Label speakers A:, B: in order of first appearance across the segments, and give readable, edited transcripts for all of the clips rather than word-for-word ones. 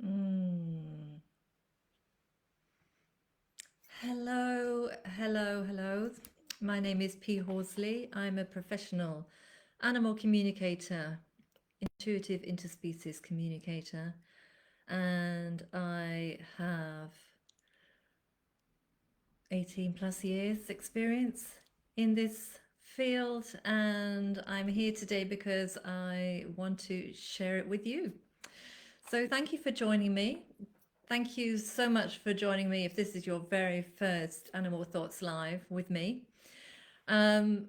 A: Mm. Hello. My name is P. Horsley. I'm a professional animal communicator, intuitive interspecies communicator, and I have 18 plus years experience in this field, and I'm here today because I want to share it with you. So thank you for joining me. Thank you so much for joining me if this is your very first Animal Thoughts Live with me. Um,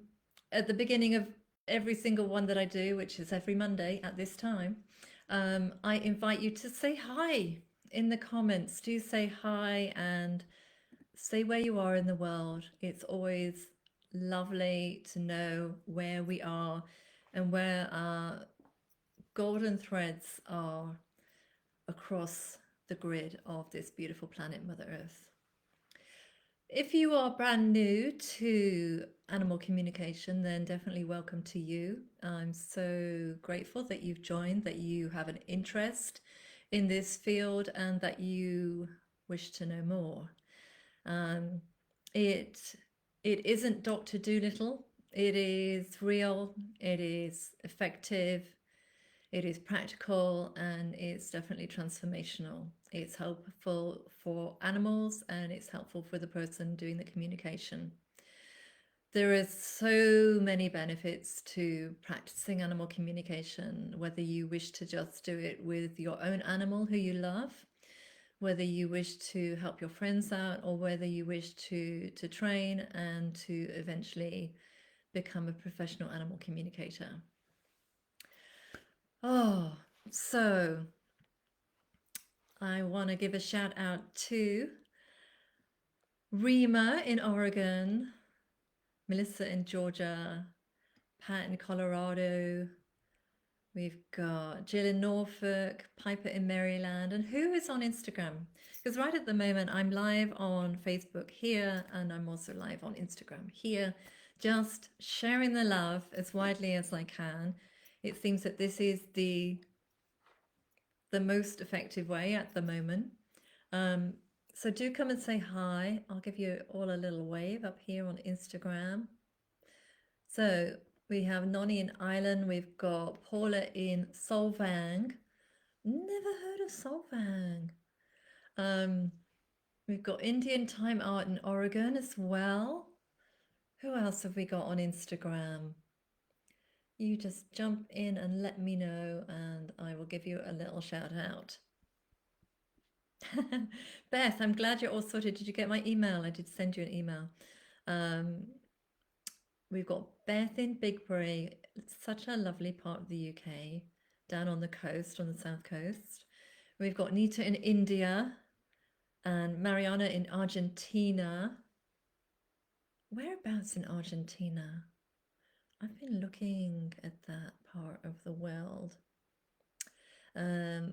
A: at the beginning of every single one that I do, which is every Monday at this time, I invite you to say hi in the comments. Do say hi and say where you are in the world. It's always lovely to know where we are and where our golden threads are across the grid of this beautiful planet, Mother Earth. If you are brand new to animal communication, then definitely welcome to you. I'm so grateful that you've joined, that you have an interest in this field, and that you wish to know more. Um, it it isn't Dr. Dolittle. It is real. It is effective. It is practical, and it's definitely transformational. It's helpful for animals and it's helpful for the person doing the communication. There are so many benefits to practicing animal communication, whether you wish to just do it with your own animal who you love, whether you wish to help your friends out, or whether you wish to train and to eventually become a professional animal communicator. Oh, so I want to give a shout out to Rima in Oregon, Melissa in Georgia, Pat in Colorado. We've got Jill in Norfolk, Piper in Maryland, and who is on Instagram? Because right at the moment I'm live on Facebook here, and I'm also live on Instagram here, just sharing the love as widely as I can. It seems that this is the most effective way at the moment. Um, so do come and say hi. I'll give you all a little wave up here on Instagram. So we have Noni in Ireland. We've got Paula in Solvang. Never heard of Solvang. Um, we've got Indian Time Art in Oregon as well. Who else have we got on Instagram? You just jump in and let me know, and I will give you a little shout out. Beth, I'm glad you're all sorted. Did you get my email? I did send you an email. Um, we've got Beth in Bigbury. It's such a lovely part of the UK, down on the coast, on the south coast. We've got Nita in India and Mariana in Argentina. Whereabouts in Argentina? I've been looking at that part of the world.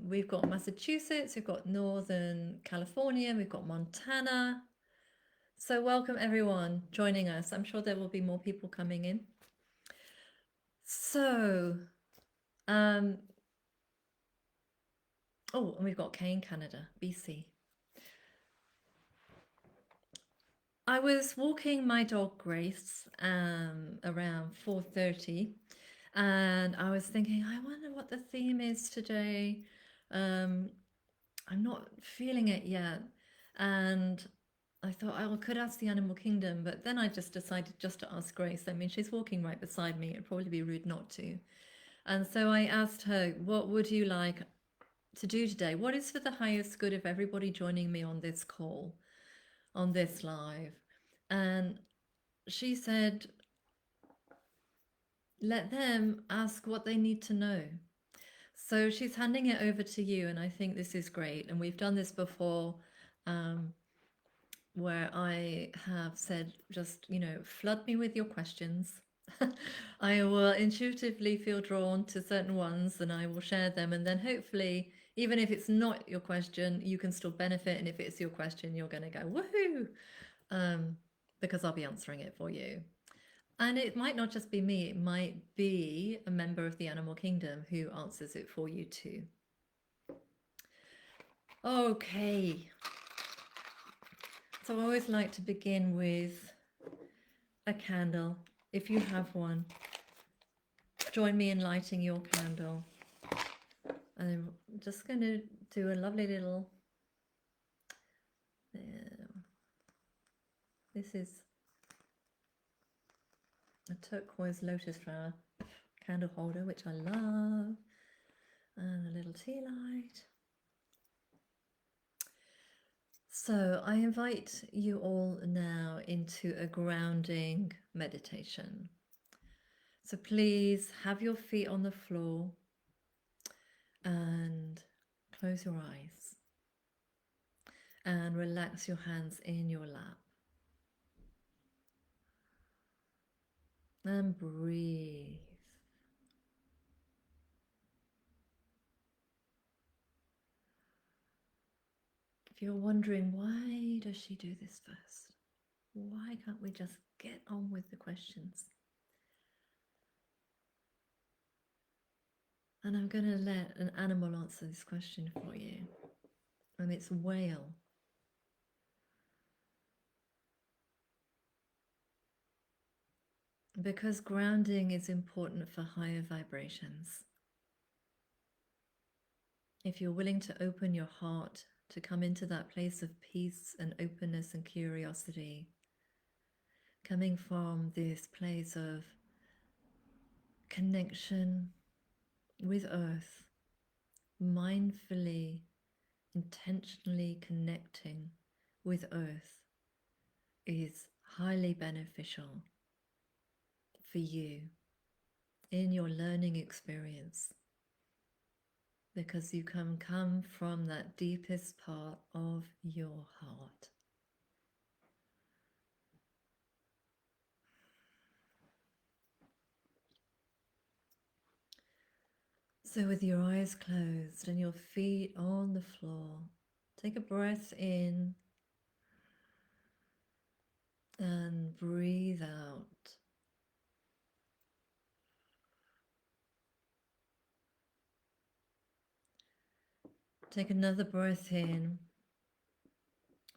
A: We've got Massachusetts, we've got Northern California, we've got Montana. So welcome everyone joining us. I'm sure there will be more people coming in. So, and we've got Kane, Canada, BC. I was walking my dog Grace around 4:30, and I was thinking, I wonder what the theme is today. I'm not feeling it yet, and I thought I could ask the animal kingdom, but then I just decided just to ask Grace. I mean, she's walking right beside me. It'd probably be rude not to. And so I asked her, what would you like to do today? What is for the highest good of everybody joining me on this call, on this live? And she said, let them ask what they need to know. So she's handing it over to you, and I think this is great. And we've done this before, where I have said, just, flood me with your questions. I will intuitively feel drawn to certain ones and I will share them. And then hopefully, even if it's not your question, you can still benefit. And if it's your question, you're going to go, woohoo, because I'll be answering it for you. And it might not just be me, it might be a member of the animal kingdom who answers it for you too. Okay, so I always like to begin with a candle. If you have one, join me in lighting your candle. And I'm just going to do a lovely little, this is a turquoise lotus flower candle holder, which I love, and a little tea light. So I invite you all now into a grounding meditation. So please have your feet on the floor and close your eyes and relax your hands in your lap and breathe. If you're wondering, why does she do this first? Why can't we just get on with the questions? And I'm going to let an animal answer this question for you. And it's whale. Because grounding is important for higher vibrations. If you're willing to open your heart to come into that place of peace and openness and curiosity, coming from this place of connection with Earth, mindfully, intentionally connecting with Earth is highly beneficial for you in your learning experience, because you can come from that deepest part of your heart. So with your eyes closed and your feet on the floor, take a breath in and breathe out. Take another breath in,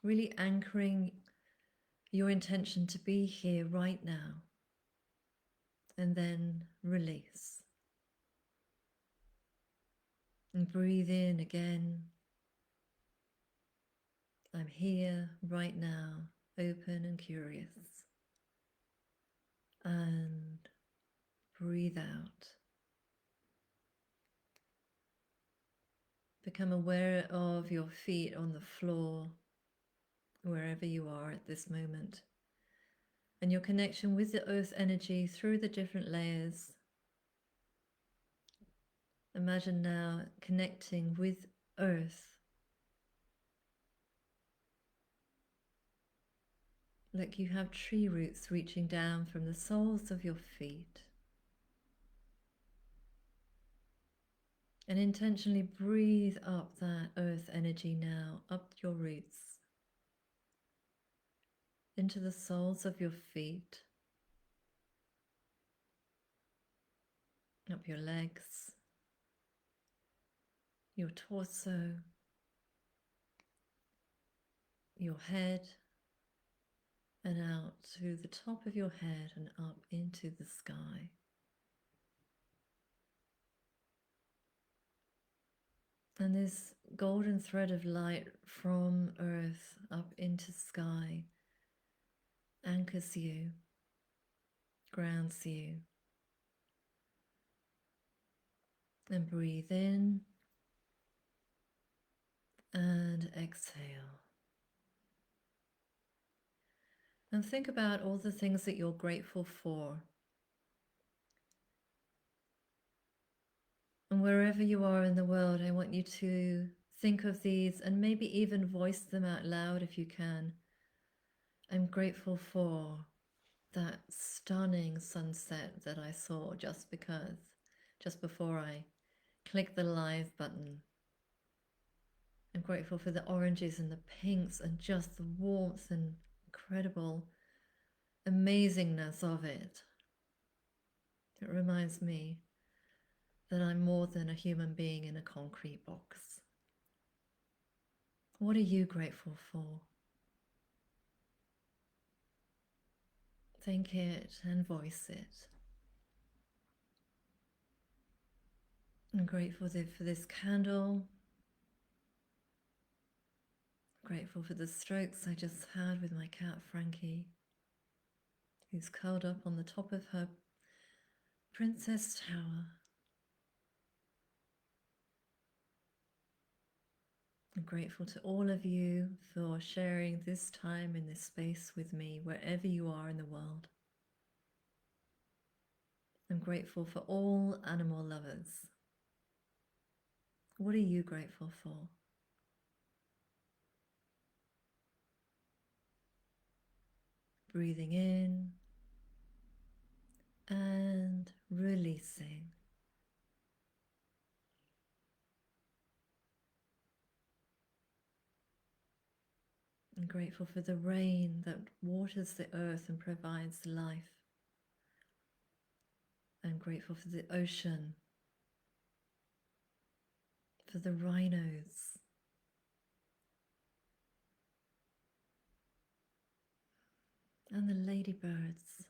A: really anchoring your intention to be here right now, and then release. And breathe in again. I'm here right now, open and curious. And breathe out. Become aware of your feet on the floor, wherever you are at this moment, and your connection with the earth energy through the different layers. Imagine now connecting with earth, like you have tree roots reaching down from the soles of your feet. And intentionally breathe up that earth energy now, up your roots, into the soles of your feet, up your legs, your torso, your head, and out through the top of your head and up into the sky. And this golden thread of light from earth up into sky anchors you, grounds you. And breathe in and exhale. And think about all the things that you're grateful for. And wherever you are in the world, I want you to think of these and maybe even voice them out loud if you can. I'm grateful for that stunning sunset that I saw just before I clicked the live button. I'm grateful for the oranges and the pinks and just the warmth and incredible amazingness of it. It reminds me that I'm more than a human being in a concrete box. What are you grateful for? Think it and voice it. I'm grateful for this candle. Grateful for the strokes I just had with my cat Frankie, who's curled up on the top of her princess tower. I'm grateful to all of you for sharing this time in this space with me, wherever you are in the world. I'm grateful for all animal lovers. What are you grateful for? Breathing in and releasing. I'm grateful for the rain that waters the earth and provides life. I'm grateful for the ocean, for the rhinos, and the ladybirds.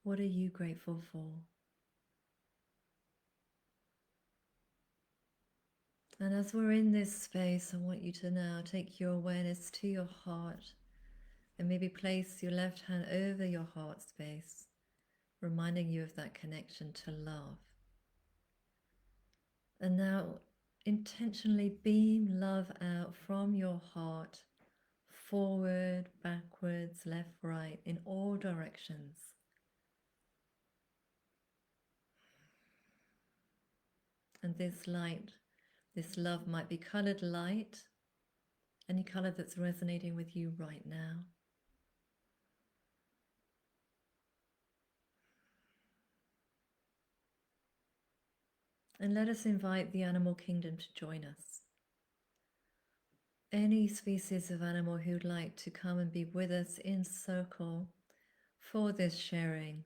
A: What are you grateful for? And as we're in this space, I want you to now take your awareness to your heart and maybe place your left hand over your heart space, reminding you of that connection to love. And now intentionally beam love out from your heart, forward, backwards, left, right, in all directions. And this light, this love might be colored light, any color that's resonating with you right now. And let us invite the animal kingdom to join us. Any species of animal who'd like to come and be with us in circle for this sharing,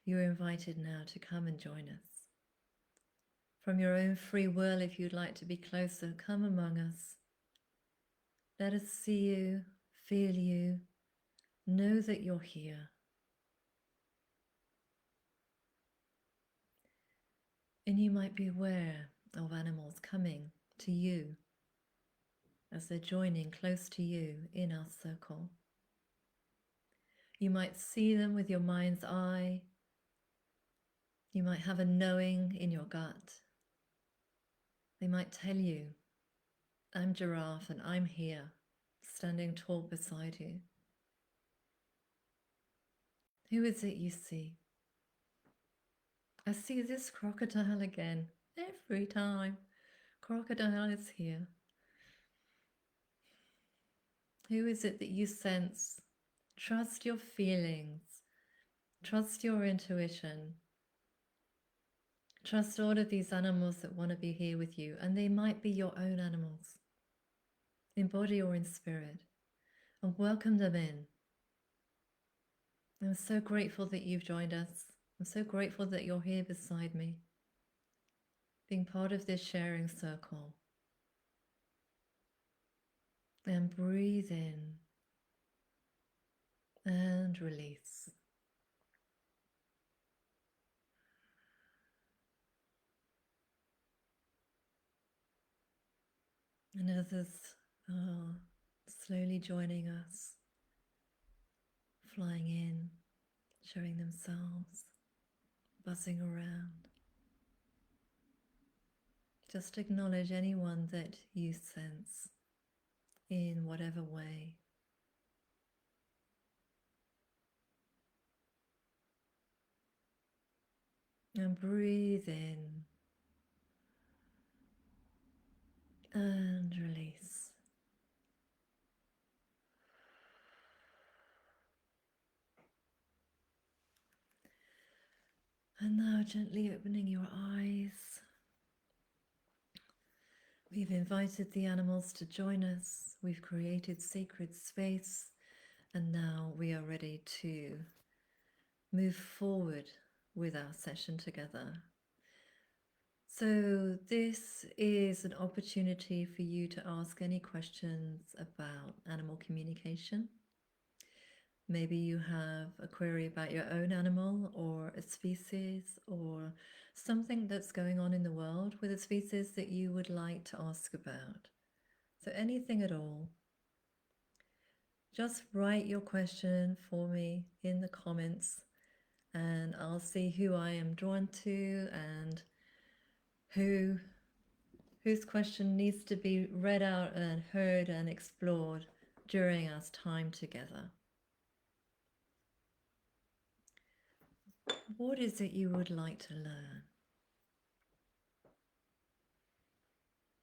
A: you're invited now to come and join us. From your own free will, if you'd like to be closer, come among us. Let us see you, feel you, know that you're here. And you might be aware of animals coming to you as they're joining close to you in our circle. You might see them with your mind's eye. You might have a knowing in your gut. They might tell you, I'm Giraffe and I'm here, standing tall beside you. Who is it you see? I see this crocodile again, every time. Crocodile is here. Who is it that you sense? Trust your feelings. Trust your intuition. Trust all of these animals that want to be here with you, and they might be your own animals, in body or in spirit, and welcome them in. I'm so grateful that you've joined us. I'm so grateful that you're here beside me, being part of this sharing circle. And breathe in and release. And others are slowly joining us, flying in, showing themselves, buzzing around. Just acknowledge anyone that you sense in whatever way. And breathe in and release. And now gently opening your eyes. We've invited the animals to join us. We've created sacred space. And now we are ready to move forward with our session together. So, this is an opportunity for you to ask any questions about animal communication. Maybe you have a query about your own animal or a species or something that's going on in the world with a species that you would like to ask about. So, anything at all. Just write your question for me in the comments and I'll see who I am drawn to and whose question needs to be read out and heard and explored during our time together. What is it you would like to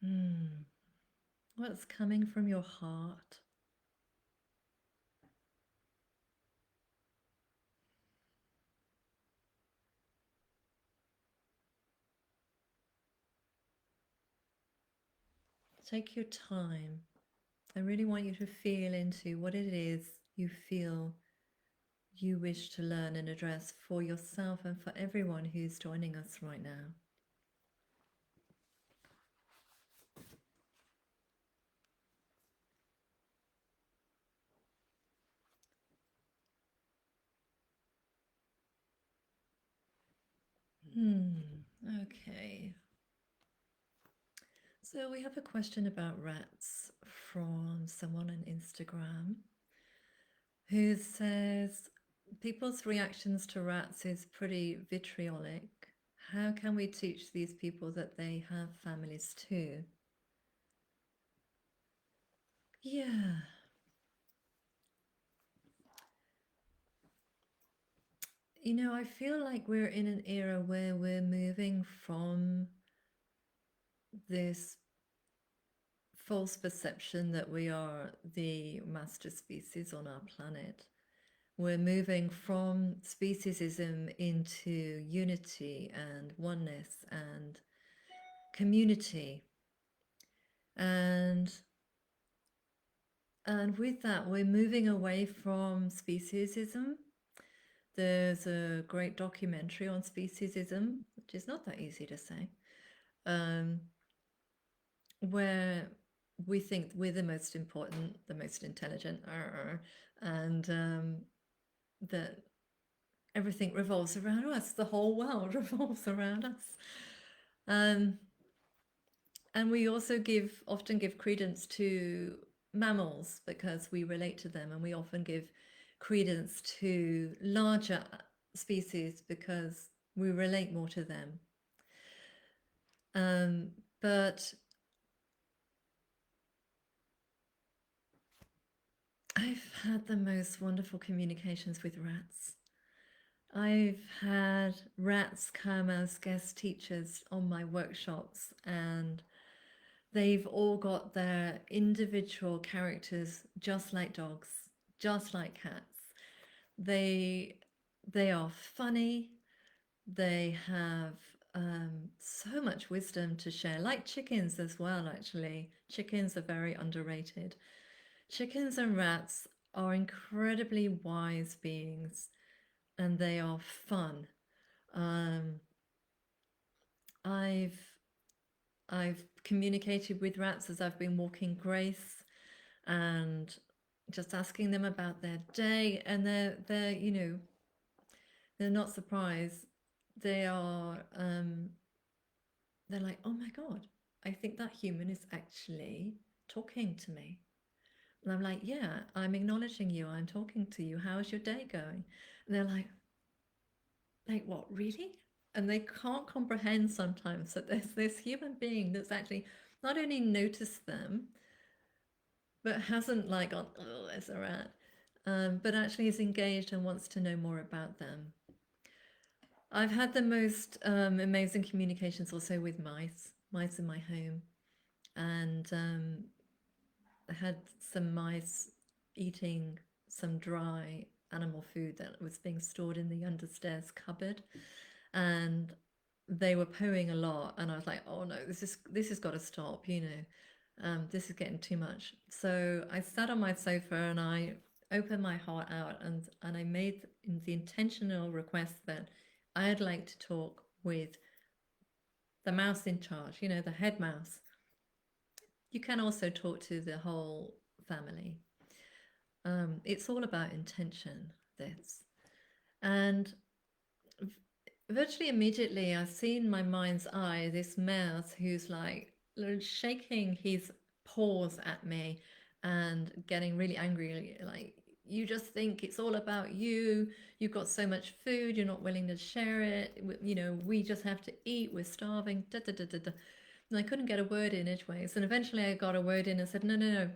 A: learn? What's coming from your heart? Take your time. I really want you to feel into what it is you feel you wish to learn and address for yourself and for everyone who's joining us right now. Okay. So we have a question about rats from someone on Instagram who says people's reactions to rats is pretty vitriolic. How can we teach these people that they have families too? Yeah. You know, I feel like we're in an era where we're moving from this false perception that we are the master species on our planet. We're moving from speciesism into unity and oneness and community. And with that, we're moving away from speciesism. There's a great documentary on speciesism, which is not that easy to say, where we think we're the most important, the most intelligent, and that everything revolves around us. The whole world revolves around us. And we also often give credence to mammals because we relate to them, and we often give credence to larger species because we relate more to them. But I've had the most wonderful communications with rats. I've had rats come as guest teachers on my workshops, and they've all got their individual characters, just like dogs, just like cats. They are funny. They have so much wisdom to share, like chickens as well, actually. Chickens are very underrated. Chickens and rats are incredibly wise beings, and they are fun. I've communicated with rats as I've been walking Grace and just asking them about their day, and they're you know, they're not surprised. They are they're like, oh my God, I think that human is actually talking to me. And I'm like, yeah, I'm acknowledging you. I'm talking to you. How's your day going? And they're like what, really? And they can't comprehend sometimes that there's this human being that's actually not only noticed them, but hasn't like gone, oh, there's a rat, but actually is engaged and wants to know more about them. I've had the most amazing communications also with mice in my home. And I had some mice eating some dry animal food that was being stored in the understairs cupboard. And they were pooing a lot. And I was like, oh no, this has got to stop, you know. This is getting too much. So I sat on my sofa and I opened my heart out and I made the intentional request that I'd like to talk with the mouse in charge, you know, the head mouse. You can also talk to the whole family. It's all about intention, this. And virtually immediately, I've seen my mind's eye this mouse who's like shaking his paws at me and getting really angry. Like, you just think it's all about you. You've got so much food, you're not willing to share it. You know, we just have to eat, we're starving. Da, da, da, da, da. And I couldn't get a word in edgeways. And eventually I got a word in and said, no, no, no.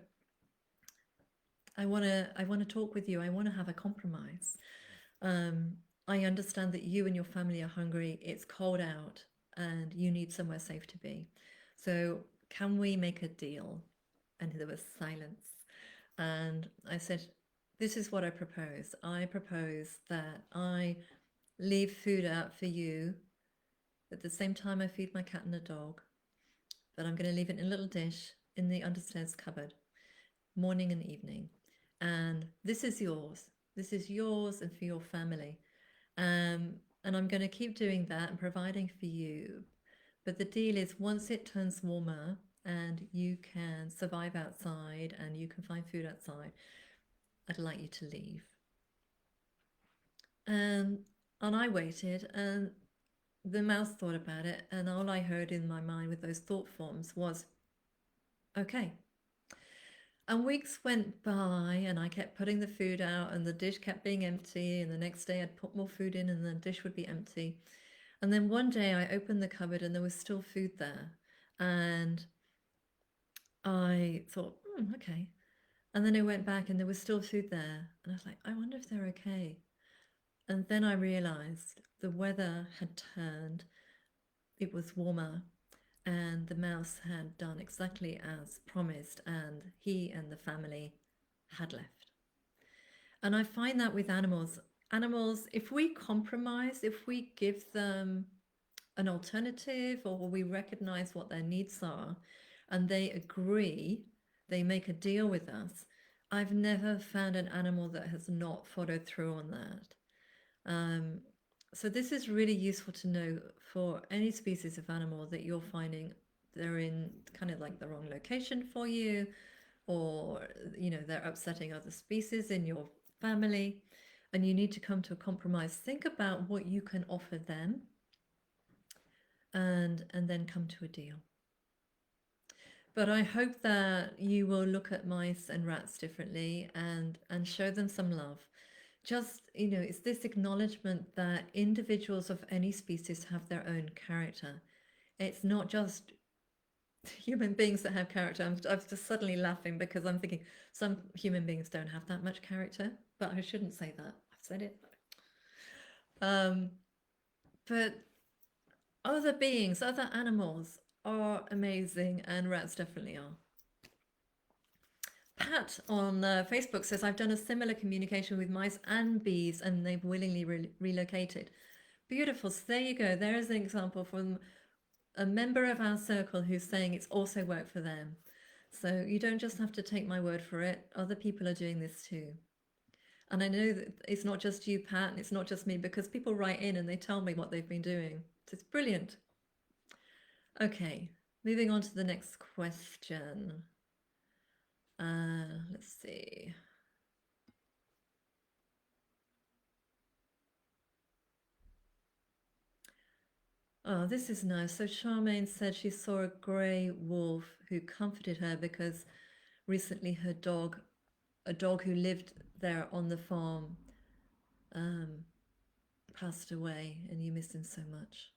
A: I want to talk with you. I want to have a compromise. Um, I understand that you and your family are hungry. It's cold out and you need somewhere safe to be. So can we make a deal? And there was silence. And I said, this is what I propose. I propose that I leave food out for you at the same time I feed my cat and a dog, but I'm going to leave it in a little dish in the understairs cupboard, morning and evening. And this is yours. This is yours and for your family. And I'm going to keep doing that and providing for you. But the deal is once it turns warmer and you can survive outside and you can find food outside, I'd like you to leave. And and I waited, and the mouse thought about it, and all I heard in my mind with those thought forms was, okay. And weeks went by, and I kept putting the food out, and the dish kept being empty. And the next day, I'd put more food in, and the dish would be empty. And then one day, I opened the cupboard, and there was still food there. And I thought, okay. And then I went back, and there was still food there. And I was like, I wonder if they're okay. And then I realized the weather had turned, it was warmer, and the mouse had done exactly as promised, and he and the family had left. And I find that with animals, if we compromise, if we give them an alternative or we recognize what their needs are and they agree, they make a deal with us, I've never found an animal that has not followed through on that. So this is really useful to know for any species of animal that you're finding they're in kind of like the wrong location for you, or you know they're upsetting other species in your family, and you need to come to a compromise. Think about what you can offer them, and then come to a deal. But I hope that you will look at mice and rats differently and show them some love. Just, you know, it's this acknowledgement that individuals of any species have their own character. It's not just human beings that have character. I'm just suddenly laughing because I'm thinking some human beings don't have that much character, but I shouldn't say that. I've said it. But other beings, other animals are amazing, and rats definitely are. Pat on Facebook says, I've done a similar communication with mice and bees, and they've willingly relocated. Beautiful. So there you go. There is an example from a member of our circle who's saying it's also worked for them. So you don't just have to take my word for it. Other people are doing this too. And I know that it's not just you, Pat, and it's not just me, because people write in and they tell me what they've been doing. So it's brilliant. Okay, moving on to the next question. Let's see. Oh, this is nice. So Charmaine said she saw a grey wolf who comforted her because recently her dog, a dog who lived there on the farm, passed away, and you miss him so much.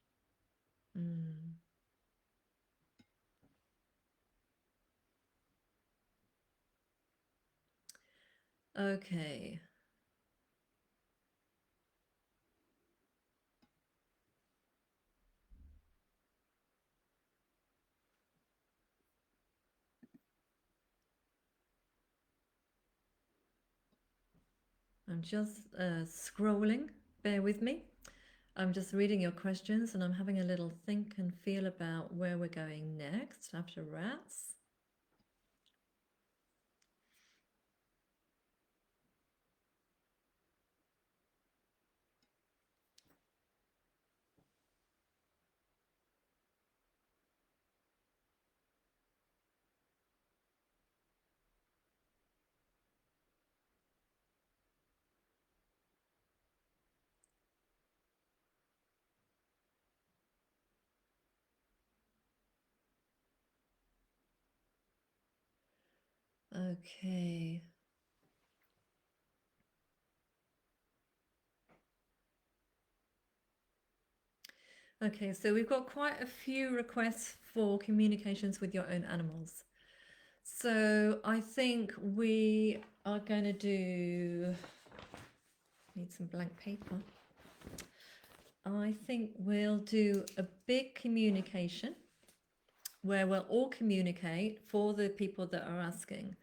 A: Okay. I'm just scrolling. Bear with me. I'm just reading your questions and I'm having a little think and feel about where we're going next after rats. Okay. Okay, so we've got quite a few requests for communications with your own animals. So I think we are going to do, need some blank paper. I think we'll do a big communication where we'll all communicate for the people that are asking.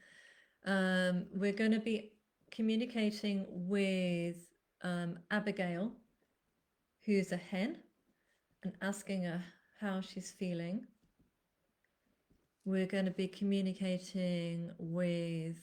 A: We're going to be communicating with Abigail, who's a hen, and asking her how she's feeling. We're going to be communicating with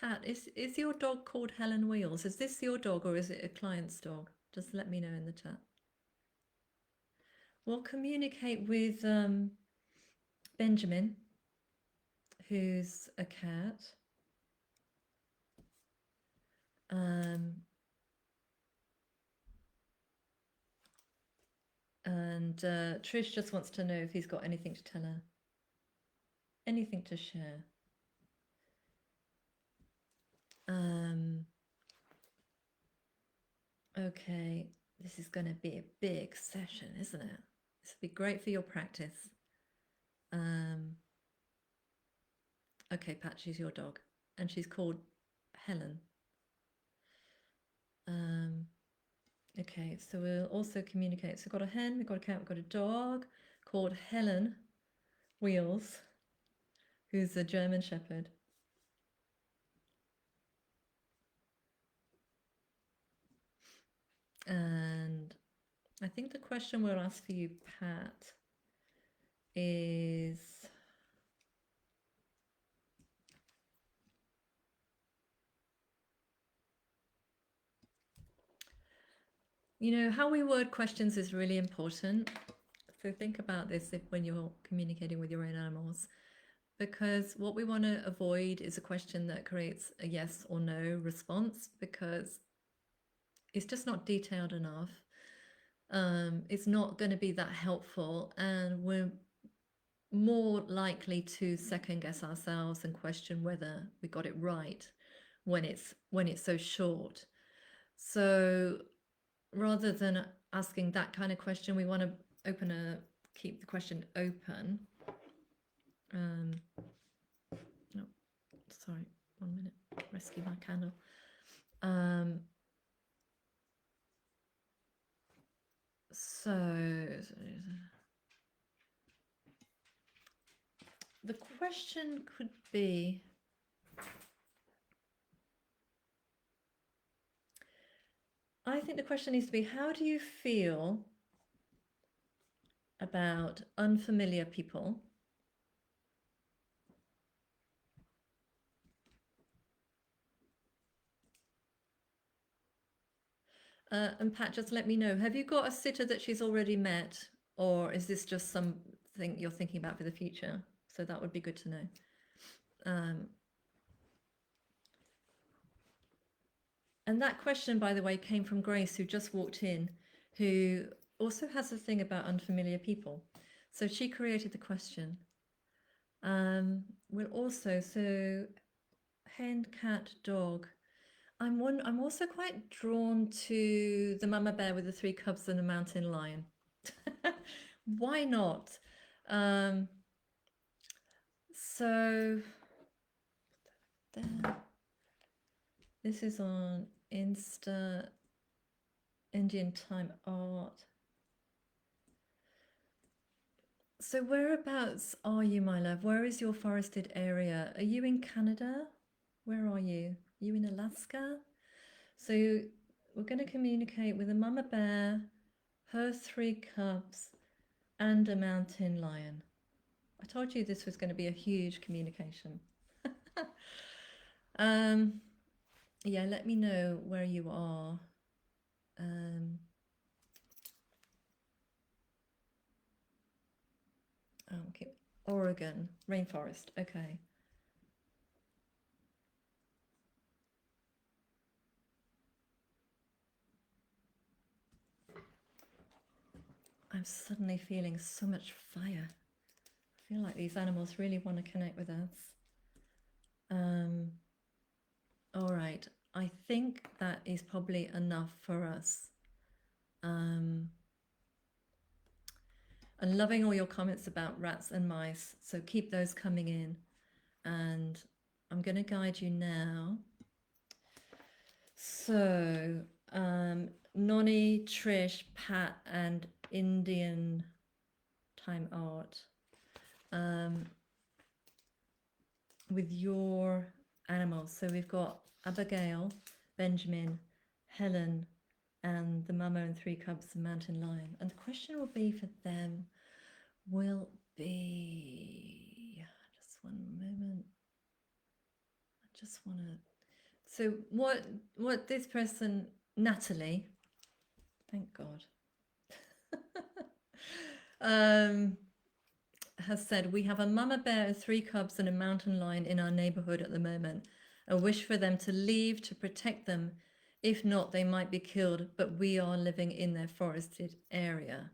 A: Pat. Is your dog called Helen Wheels? Is this your dog or is it a client's dog? Just let me know in the chat. We'll communicate with Benjamin, who's a cat. And Trish just wants to know if he's got anything to tell her, anything to share. Okay, this is going to be a big session, isn't it? This will be great for your practice. Okay, Pat, she's your dog, and she's called Helen. Okay, so we'll also communicate. So we've got a hen, we've got a cat, we've got a dog called Helen Wheels, who's a German Shepherd. And I think the question we'll ask for you, Pat, is how we word questions is really important. So think about this when you're communicating with your own animals, because what we want to avoid is a question that creates a yes or no response, because it's just not detailed enough. It's not going to be that helpful, and we're more likely to second guess ourselves and question whether we got it right when it's so short. So rather than asking that kind of question, we want to keep the question open. Oh, sorry, 1 minute. Rescue my candle. So the question could be, I think the question needs to be, how do you feel about unfamiliar people? And Pat, just let me know, have you got a sitter that she's already met, or is this just something you're thinking about for the future? So that would be good to know. And that question, by the way, came from Grace, who just walked in, who also has a thing about unfamiliar people. So she created the question. We'll also, so hen, cat, dog. I'm also quite drawn to the mama bear with the 3 cubs and a mountain lion. Why not? So this is on Insta, Indian Time Art. So whereabouts are you, my love? Where is your forested area? Are you in Canada? Where are you? Are you in Alaska? So we're going to communicate with a mama bear, her 3 cubs, and a mountain lion. I told you this was going to be a huge communication. Yeah, let me know where you are. Oregon, rainforest. Okay. I'm suddenly feeling so much fire. I feel like these animals really want to connect with us. All right. I think that is probably enough for us. I'm loving all your comments about rats and mice, so keep those coming in. And I'm going to guide you now. So, Noni, Trish, Pat, and Indian Time Art. With your animals. So we've got Abigail, Benjamin, Helen, and the mama and 3 cubs, the mountain lion. And the question will be for them will be, just one moment. I just want to. So what this person, Natalie, thank God, has said, we have a mama bear, 3 cubs, and a mountain lion in our neighborhood at the moment. A wish for them to leave to protect them. If not, they might be killed, but we are living in their forested area.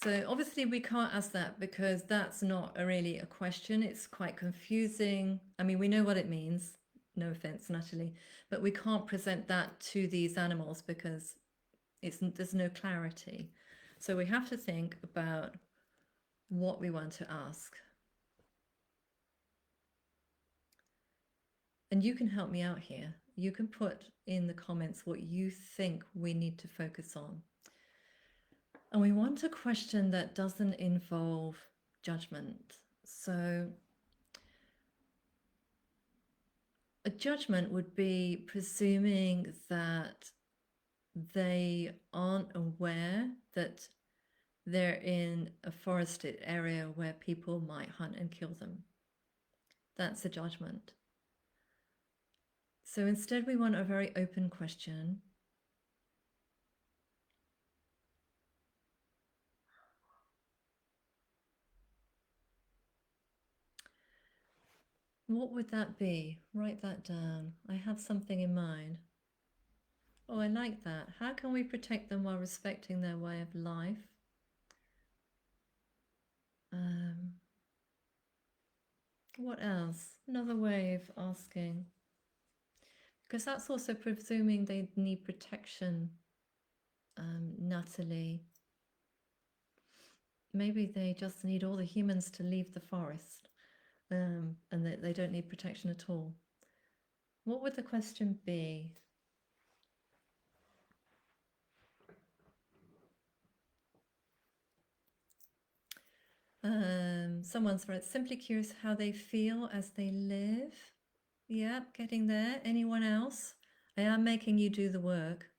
A: So obviously we can't ask that because that's not really a question. It's quite confusing. I mean, we know what it means. No offense, Natalie, but we can't present that to these animals because there's no clarity. So we have to think about what we want to ask. And you can help me out here. You can put in the comments what you think we need to focus on. And we want a question that doesn't involve judgment. So a judgment would be presuming that they aren't aware that they're in a forested area where people might hunt and kill them. That's a judgment. So instead we want a very open question. What would that be? Write that down. I have something in mind. Oh, I like that. How can we protect them while respecting their way of life? What else? Another way of asking. Because that's also presuming they need protection, Natalie. Maybe they just need all the humans to leave the forest, and that they don't need protection at all. What would the question be? Someone's right. Simply curious how they feel as they live. Yep, getting there. Anyone else? I am making you do the work.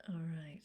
A: All right.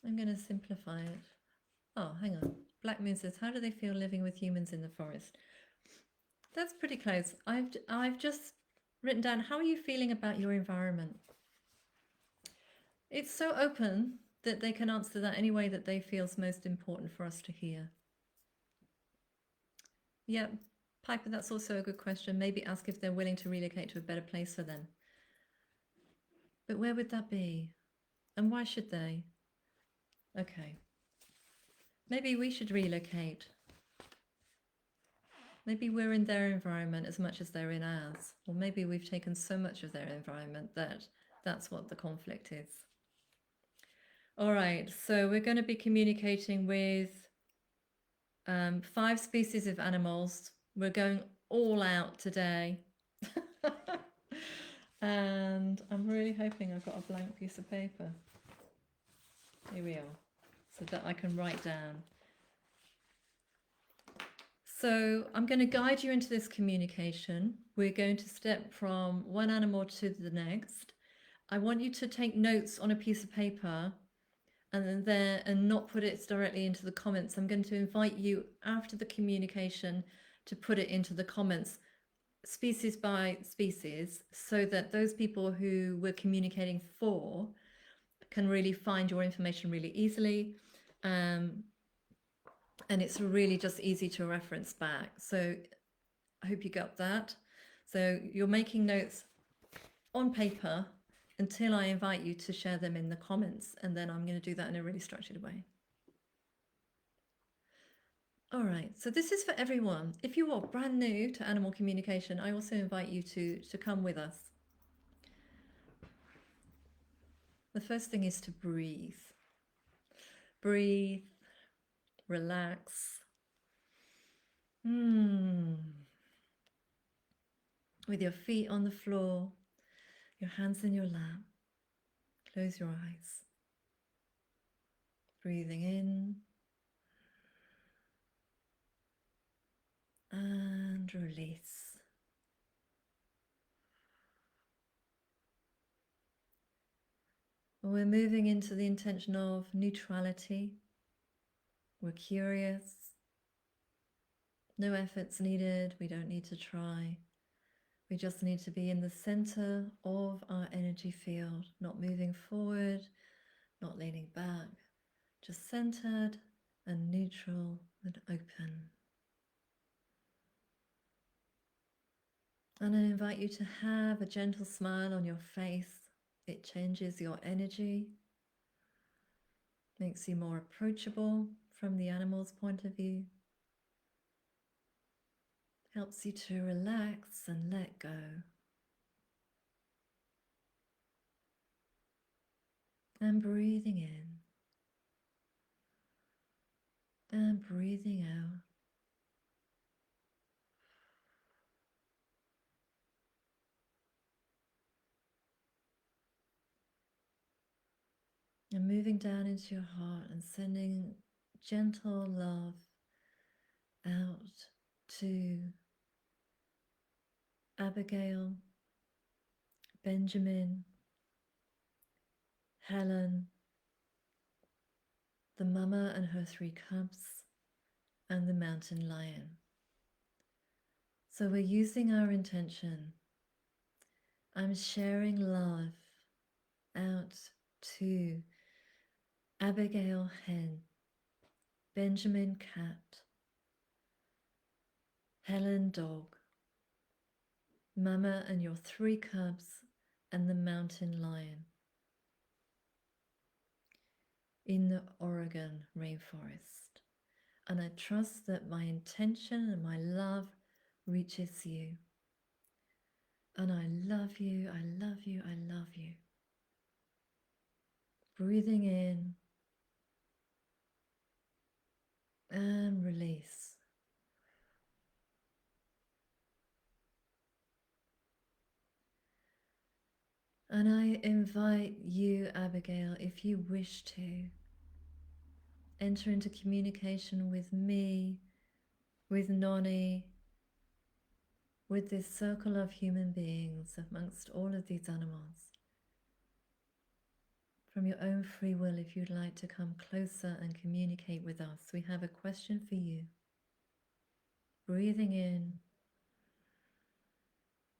A: I'm going to simplify it. Oh, hang on. Black Moon says, how do they feel living with humans in the forest? That's pretty close. I've just written down, how are you feeling about your environment? It's so open that they can answer that any way that they feel is most important for us to hear. Yeah, Piper, that's also a good question. Maybe ask if they're willing to relocate to a better place for them. But where would that be? And why should they? Okay. Maybe we should relocate. Maybe we're in their environment as much as they're in ours. Or maybe we've taken so much of their environment that that's what the conflict is. All right, so we're going to be communicating with 5 species of animals. We're going all out today. And I'm really hoping I've got a blank piece of paper. Here we are, so that I can write down. So I'm going to guide you into this communication. We're going to step from one animal to the next. I want you to take notes on a piece of paper and not put it directly into the comments. I'm going to invite you after the communication to put it into the comments, species by species, so that those people who we're communicating for can really find your information really easily. And it's really just easy to reference back. So I hope you got that. So you're making notes on paper until I invite you to share them in the comments, and then I'm going to do that in a really structured way. All right, so this is for everyone. If you are brand new to animal communication, I also invite you to come with us. The first thing is to breathe. Breathe, relax. With your feet on the floor, your hands in your lap, close your eyes. Breathing in and release. We're moving into the intention of neutrality. We're curious. No efforts needed. We don't need to try. We just need to be in the center of our energy field, not moving forward, not leaning back, just centered and neutral and open. And I invite you to have a gentle smile on your face. It changes your energy, makes you more approachable from the animal's point of view, helps you to relax and let go. And breathing in and breathing out. And moving down into your heart and sending gentle love out to Abigail, Benjamin, Helen, the mama and her 3 cubs, and the mountain lion. So we're using our intention. I'm sharing love out to Abigail hen, Benjamin cat, Helen dog, mama and your 3 cubs, and the mountain lion in the Oregon rainforest. And I trust that my intention and my love reaches you. And I love you, I love you, I love you. Breathing in and release. And I invite you, Abigail, if you wish to, enter into communication with me, with Noni, with this circle of human beings amongst all of these animals. From your own free will, if you'd like to come closer and communicate with us, we have a question for you. Breathing in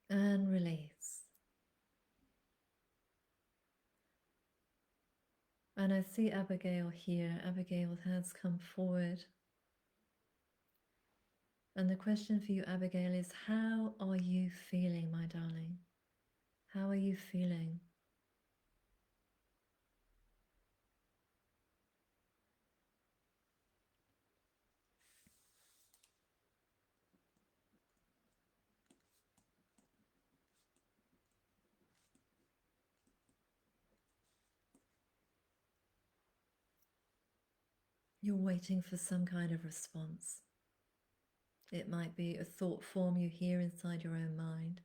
A: and release. And I see Abigail here. Abigail has come forward. And the question for you, Abigail, is how are you feeling, my darling? How are you feeling? You're waiting for some kind of response. It might be a thought form you hear inside your own mind.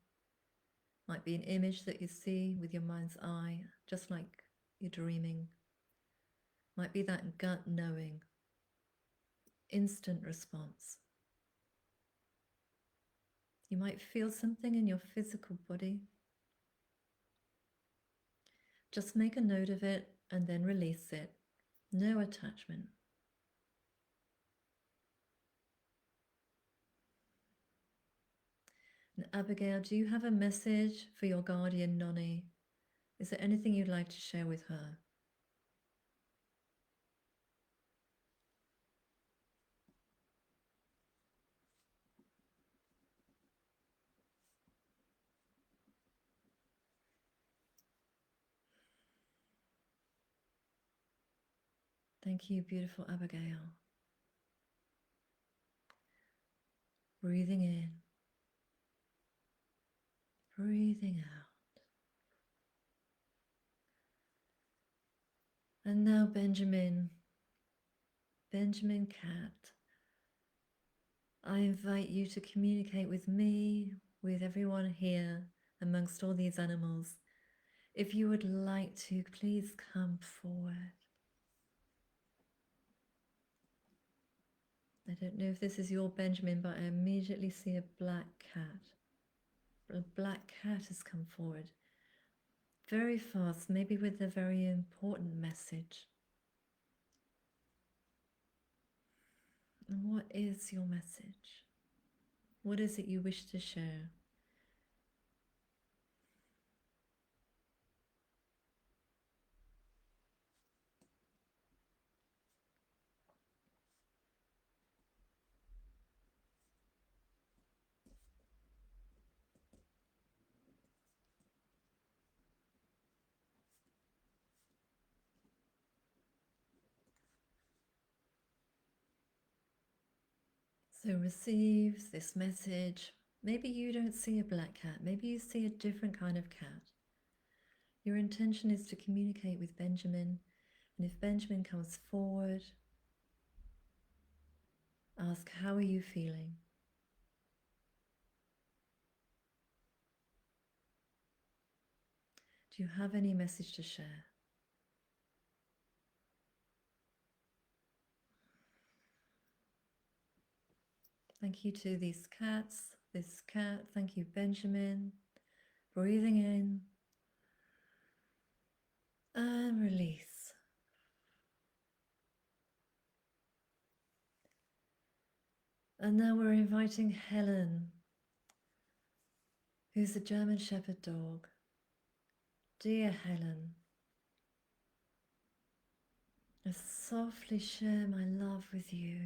A: Might be an image that you see with your mind's eye, just like you're dreaming. Might be that gut knowing, instant response. You might feel something in your physical body. Just make a note of it and then release it. No attachment. And Abigail, do you have a message for your guardian Noni? Is there anything you'd like to share with her? Thank you, beautiful Abigail. Breathing in, breathing out. And now Benjamin Cat, I invite you to communicate with me, with everyone here, amongst all these animals. If you would like to, please come forward. I don't know if this is your Benjamin, but I immediately see a black cat. A black cat has come forward very fast, maybe with a very important message. And what is your message? What is it you wish to share? So receive this message. Maybe you don't see a black cat. Maybe you see a different kind of cat. Your intention is to communicate with Benjamin. And if Benjamin comes forward, ask, how are you feeling? Do you have any message to share? Thank you to these cats, this cat. Thank you, Benjamin. Breathing in and release. And now we're inviting Helen, who's a German Shepherd dog. Dear Helen, I softly share my love with you.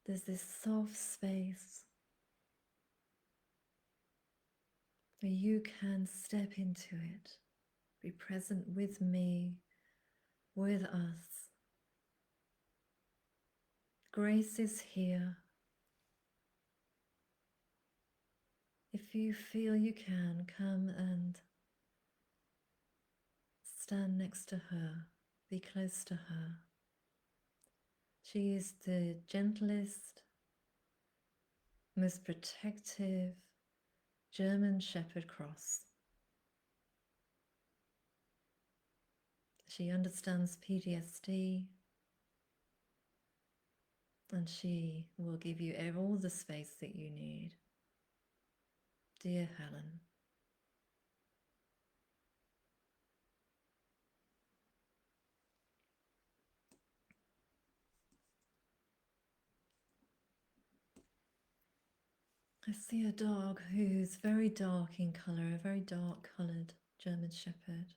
A: There's this soft space where you can step into it, be present with me, with us. Grace is here. If you feel you can, come and stand next to her, be close to her. She is the gentlest, most protective German Shepherd cross. She understands PTSD, and she will give you all the space that you need. Dear Helen, I see a dog who's very dark in colour, a very dark coloured German Shepherd.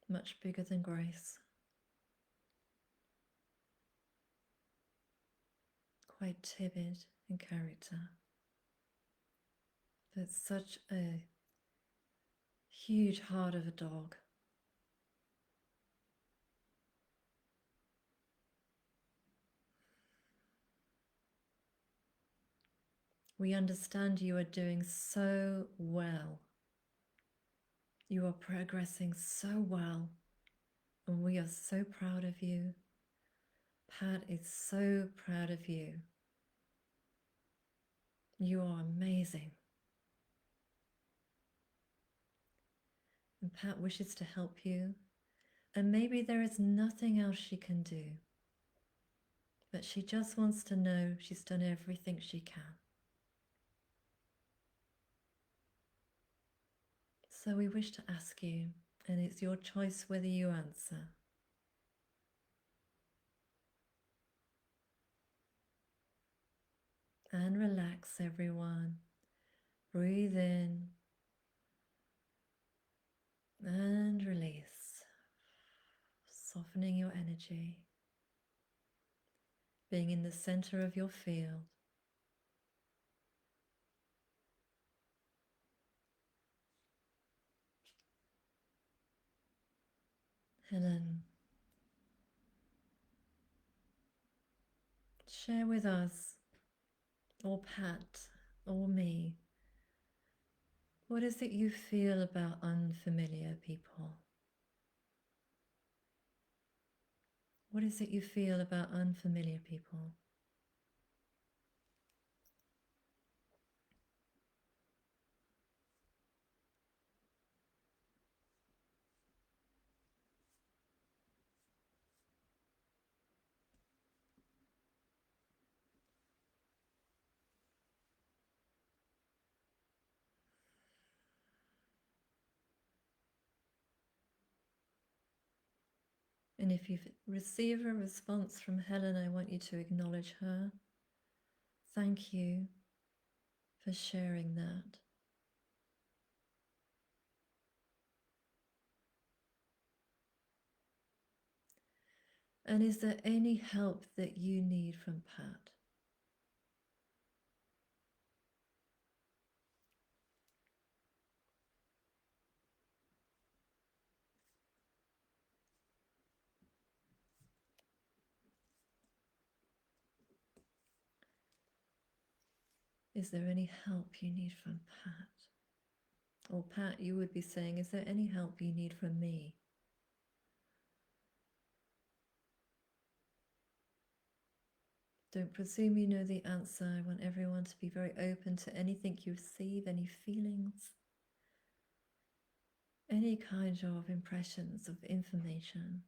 A: Much bigger than Grace. Quite timid in character. But such a huge heart of a dog. We understand you are doing so well. You are progressing so well And we are so proud of you. Pat is so proud of you. You are amazing. And Pat wishes to help you. And maybe there is nothing else she can do. But she just wants to know she's done everything she can. So we wish to ask you, and it's your choice whether you answer. And relax, everyone. Breathe in and release, softening your energy, being in the center of your field. Helen, share with us, or Pat, or me, what is it you feel about unfamiliar people? What is it you feel about unfamiliar people? And if you receive a response from Helen, I want you to acknowledge her. Thank you for sharing that. And is there any help that you need from Pat? Is there any help you need from Pat? Or Pat, you would be saying, is there any help you need from me? Don't presume you know the answer. I want everyone to be very open to anything you receive, any feelings, any kind of impressions of information.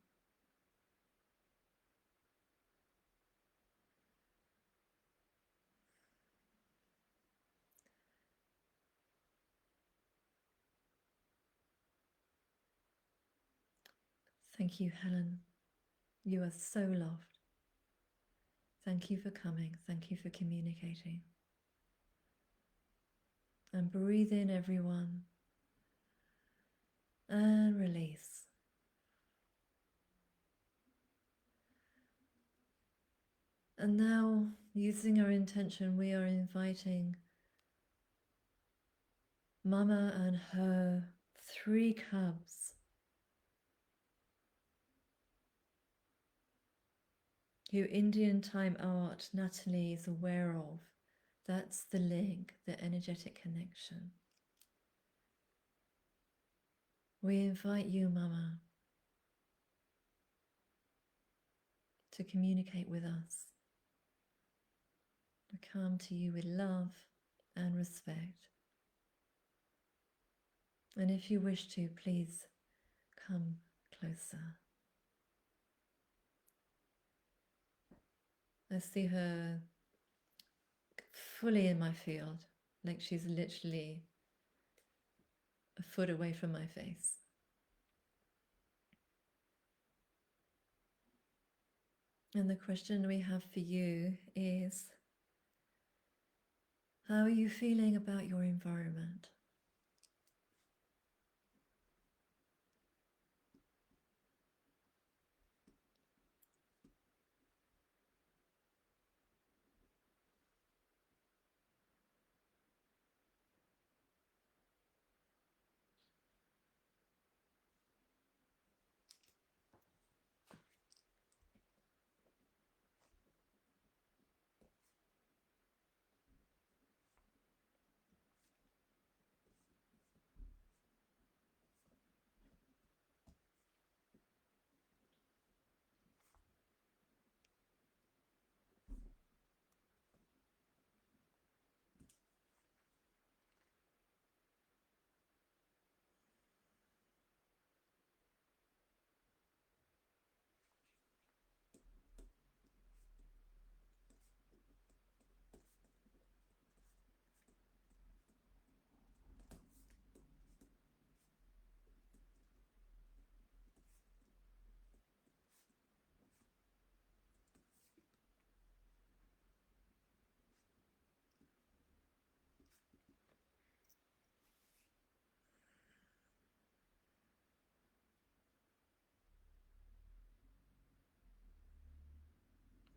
A: Thank you, Helen. You are so loved. Thank you for coming. Thank you for communicating. And breathe in, everyone. And release. And now, using our intention, we are inviting Mama and her 3 cubs who Indian time art Natalie is aware of. That's the link, the energetic connection. We invite you, Mama, to communicate with us. We come to you with love and respect. And if you wish to, please come closer. I see her fully in my field, like she's literally a foot away from my face. And the question we have for you is, how are you feeling about your environment?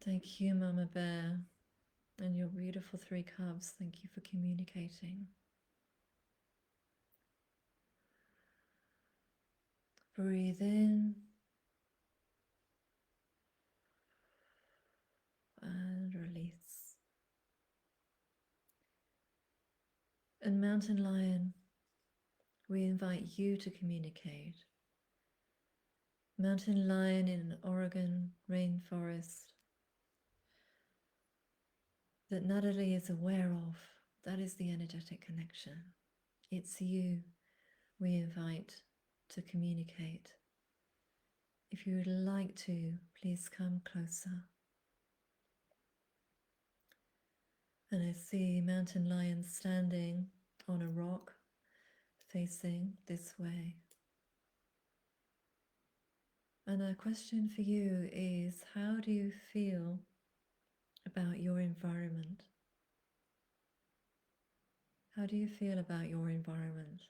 A: Thank you, Mama Bear, and your beautiful 3 cubs. Thank you for communicating. Breathe in and release. And Mountain Lion, we invite you to communicate. Mountain Lion in an Oregon rainforest that Natalie is aware of. That is the energetic connection. It's you we invite to communicate. If you would like to, please come closer. And I see Mountain Lion standing on a rock facing this way. And our question for you is, how do you feel about your environment? How do you feel about your environment?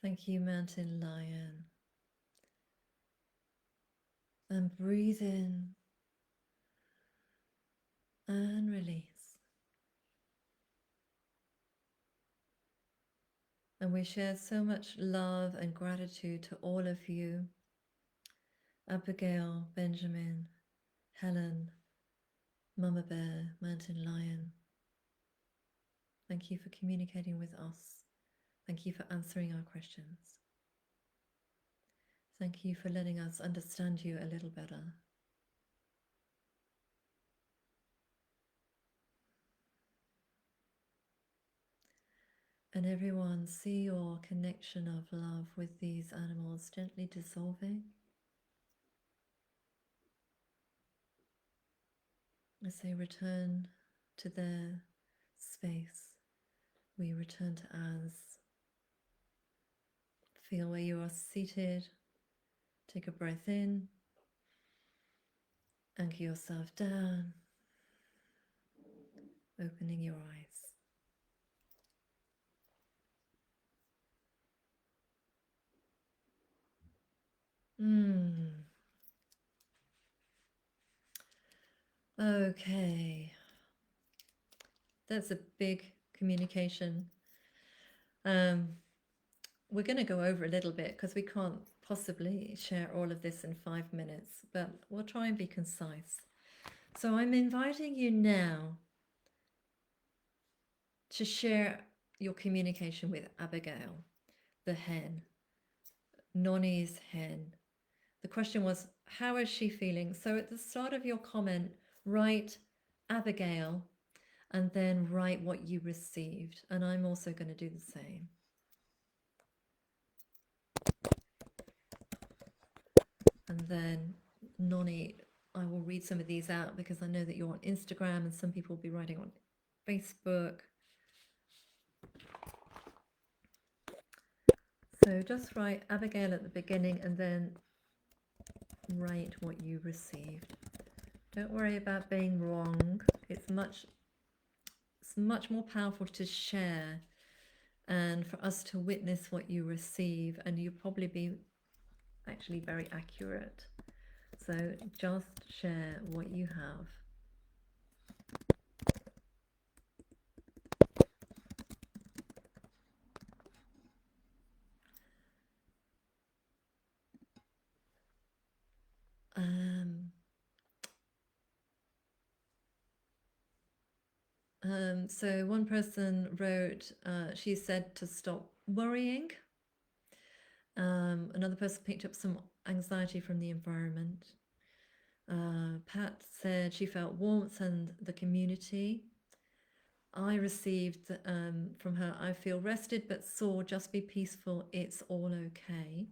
A: Thank you, Mountain Lion. And breathe in and release. And we share so much love and gratitude to all of you. Abigail, Benjamin, Helen, Mama Bear, Mountain Lion. Thank you for communicating with us. Thank you for answering our questions. Thank you for letting us understand you a little better. And everyone, see your connection of love with these animals gently dissolving as they return to their space. We return to ours. Feel where you are seated. Take a breath in. Anchor yourself down. Opening your eyes. Okay. That's a big communication. We're going to go over a little bit because we can't possibly share all of this in 5 minutes, but we'll try and be concise. So I'm inviting you now to share your communication with Abigail, the hen, Nonnie's hen. The question was, how is she feeling? So at the start of your comment, write Abigail and then write what you received. And I'm also going to do the same. And then Nonnie, I will read some of these out because I know that you're on Instagram and some people will be writing on Facebook. So just write Abigail at the beginning and then write what you received. Don't worry about being wrong. It's much more powerful to share and for us to witness what you receive, and you'll probably be actually very accurate. So just share what you have. So one person wrote, she said to stop worrying Another person picked up some anxiety from the environment. Pat said she felt warmth and the community. I received from her, I feel rested but sore, just be peaceful, it's all okay.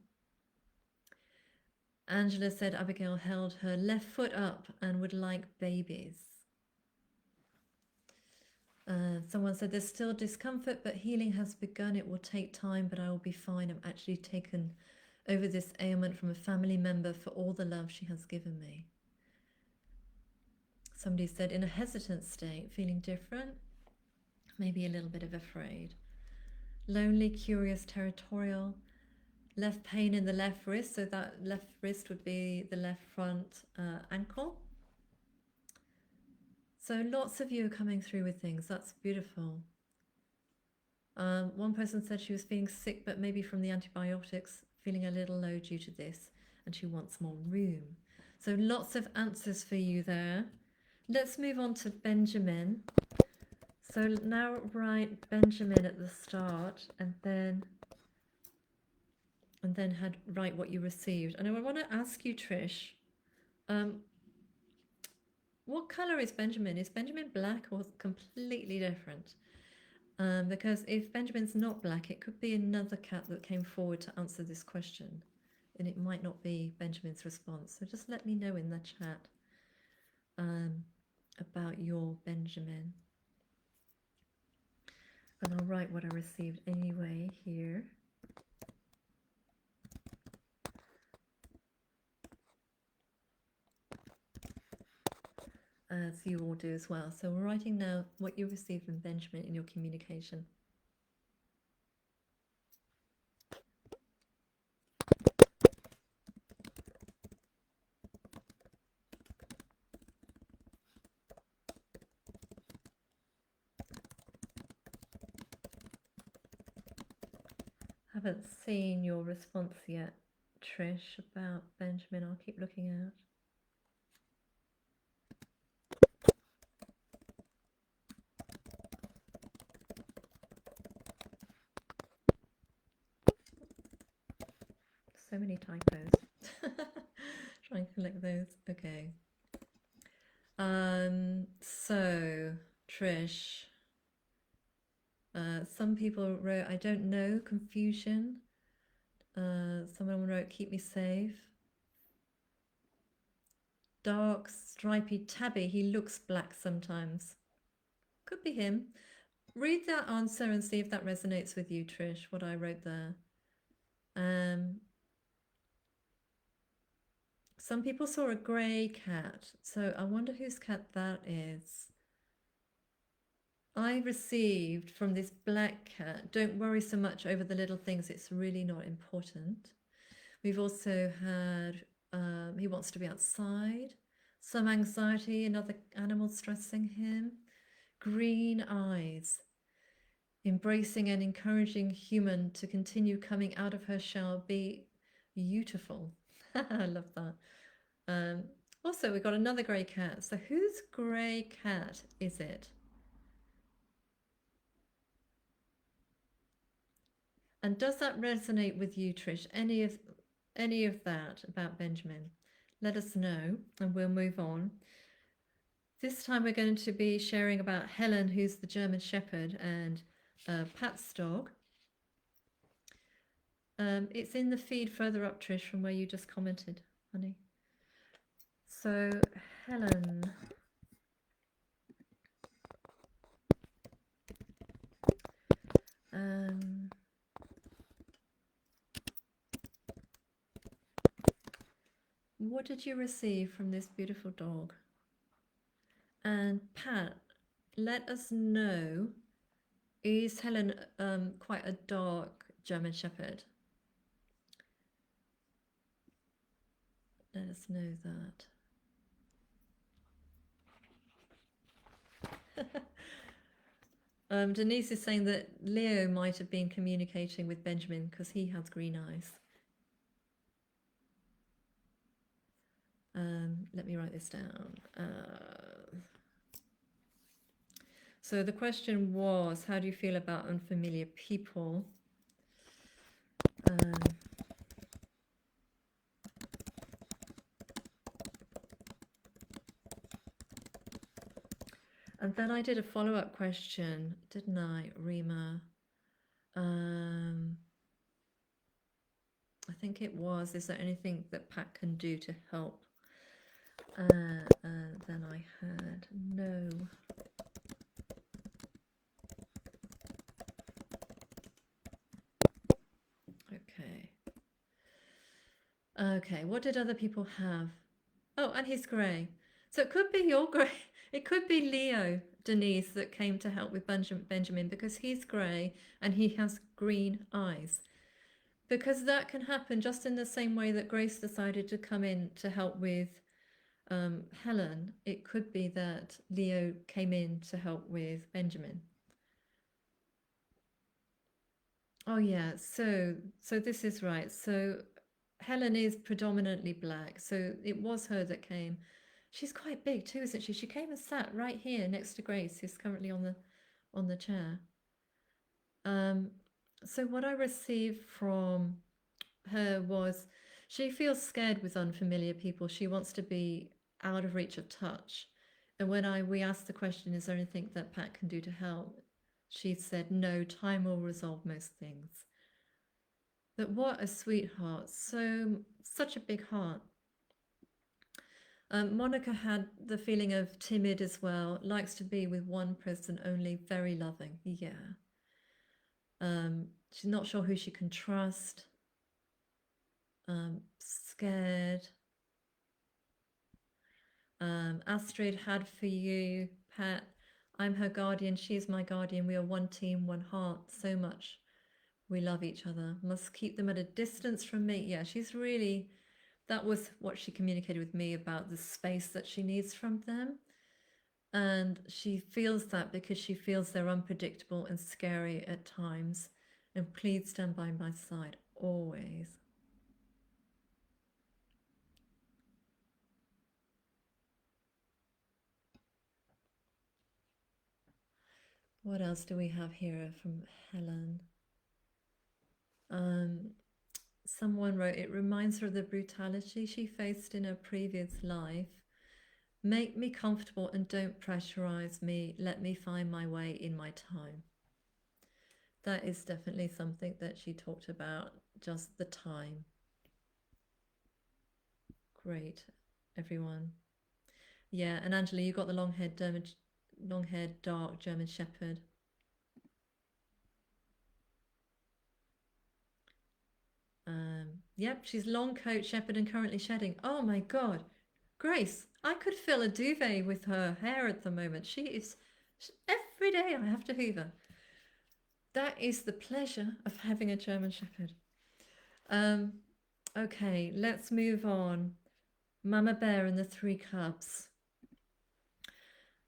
A: Angela said Abigail held her left foot up and would like babies. Someone said there's still discomfort, but healing has begun. It will take time, but I will be fine. I'm actually taken over this ailment from a family member for all the love she has given me. Somebody said in a hesitant state, feeling different, maybe a little bit of afraid. Lonely, curious, territorial. Left pain in the left wrist, so that left wrist would be the left front ankle. So lots of you are coming through with things. That's beautiful. One person said she was feeling sick, but maybe from the antibiotics, feeling a little low due to this, and she wants more room. So lots of answers for you there. Let's move on to Benjamin. So now write Benjamin at the start, and then write what you received. And I want to ask you, Trish, what color is Benjamin? Is Benjamin black or completely different? Because if Benjamin's not black, it could be another cat that came forward to answer this question, and it might not be Benjamin's response. So just let me know in the chat about your Benjamin. And I'll write what I received anyway here. As you all do as well. So we're writing now what you received from Benjamin in your communication. Haven't seen your response yet, Trish, about Benjamin. I'll keep looking out. So many typos. Try and collect those. Okay. So Trish, some people wrote, I don't know, confusion. Someone wrote, keep me safe. Dark, stripy tabby. He looks black sometimes. Could be him. Read that answer and see if that resonates with you, Trish, what I wrote there. Some people saw a grey cat, so I wonder whose cat that is. I received from this black cat, don't worry so much over the little things, it's really not important. We've also had, he wants to be outside, some anxiety, another animal stressing him, green eyes, embracing and encouraging human to continue coming out of her shell, be beautiful. I love that. Also, we've got another grey cat. So whose grey cat is it? And does that resonate with you, Trish? Any of that about Benjamin? Let us know and we'll move on. This time we're going to be sharing about Helen, who's the German Shepherd, and Pat's dog. It's in the feed further up, Trish, from where you just commented, honey. So, Helen. What did you receive from this beautiful dog? And Pat, let us know, is Helen quite a dark German Shepherd? Let us know that. Denise is saying that Leo might have been communicating with Benjamin because he has green eyes. Let me write this down. So the question was, how do you feel about unfamiliar people? And then I did a follow-up question, didn't I, Rima? I think it was, is there anything that Pat can do to help? Then I had no. Okay. Okay, what did other people have? Oh, and he's grey. So it could be your grey. It could be Leo, Denise, that came to help with Benjamin because he's grey and he has green eyes. Because that can happen just in the same way that Grace decided to come in to help with Helen. It could be that Leo came in to help with Benjamin. Oh yeah, so this is right. So Helen is predominantly black, so it was her that came. She's quite big too, isn't she? She came and sat right here next to Grace, who's currently on the chair. So what I received from her was she feels scared with unfamiliar people. She wants to be out of reach of touch. And when we asked the question, is there anything that Pat can do to help? She said, no, time will resolve most things. But what a sweetheart. Such a big heart. Monica had the feeling of timid as well, likes to be with one person only, very loving. Yeah. She's not sure who she can trust. Scared. Astrid had for you, Pat. I'm her guardian. She is my guardian. We are one team, one heart. So much. We love each other. Must keep them at a distance from me. Yeah, she's really, that was what she communicated with me about the space that she needs from them. And she feels that because she feels they're unpredictable and scary at times. And please stand by my side always. What else do we have here from Helen? Someone wrote, it reminds her of the brutality she faced in her previous life. Make me comfortable and don't pressurize me. Let me find my way in my time. That is definitely something that she talked about, just the time. Great, everyone. Yeah, and Angela, you got the long-haired dark German Shepherd. Yep, she's long coat shepherd and currently shedding. Oh my God, Grace, I could fill a duvet with her hair at the moment. Every day I have to hoover. That is the pleasure of having a German Shepherd. Okay, let's move on. Mama Bear and the three cubs.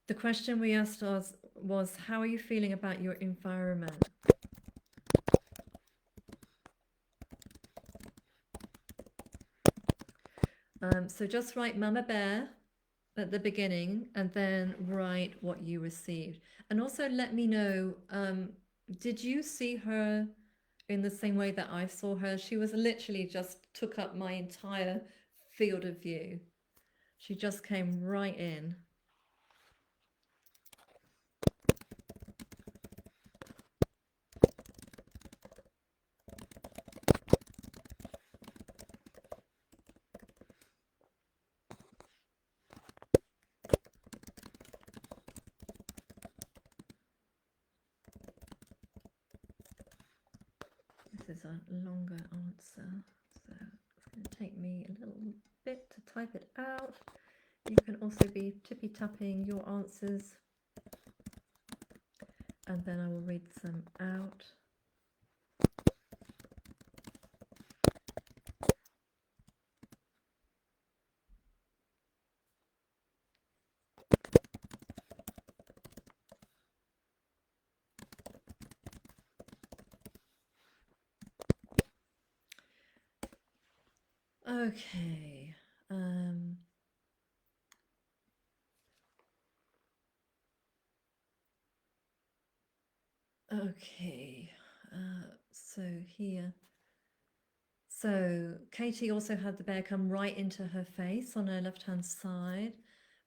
A: The question we asked us was, how are you feeling about your environment? So just write Mama Bear at the beginning and then write what you received. And also let me know, did you see her in the same way that I saw her? She was literally just took up my entire field of view. She just came right in. This is a longer answer, so it's going to take me a little bit to type it out. You can also be tippy-tapping your answers, and then I will read some out. Okay. Okay. So here. So Katie also had the bear come right into her face on her left-hand side.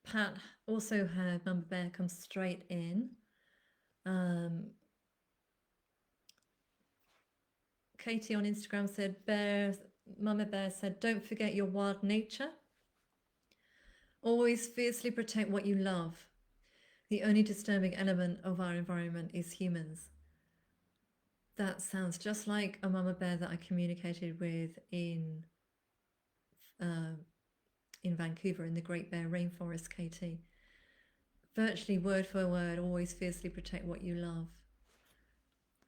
A: Pat also had Mama Bear come straight in. Katie on Instagram said, Mama Bear said, don't forget your wild nature. Always fiercely protect what you love. The only disturbing element of our environment is humans. That sounds just like a Mama Bear that I communicated with in Vancouver in the Great Bear Rainforest, Katie. Virtually word for word, always fiercely protect what you love.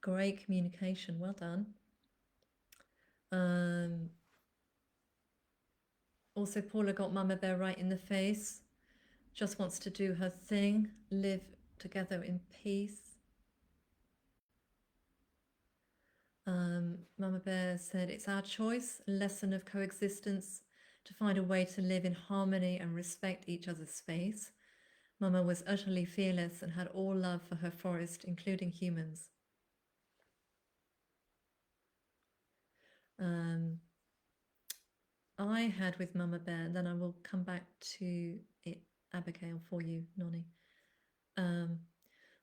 A: Great communication, well done. Also, Paula got Mama Bear right in the face. Just wants to do her thing, live together in peace. Mama Bear said, it's our choice, a lesson of coexistence, to find a way to live in harmony and respect each other's space. Mama was utterly fearless and had all love for her forest, including humans. I had with Mama Bear, then I will come back to it, Abigail, for you, Nonny.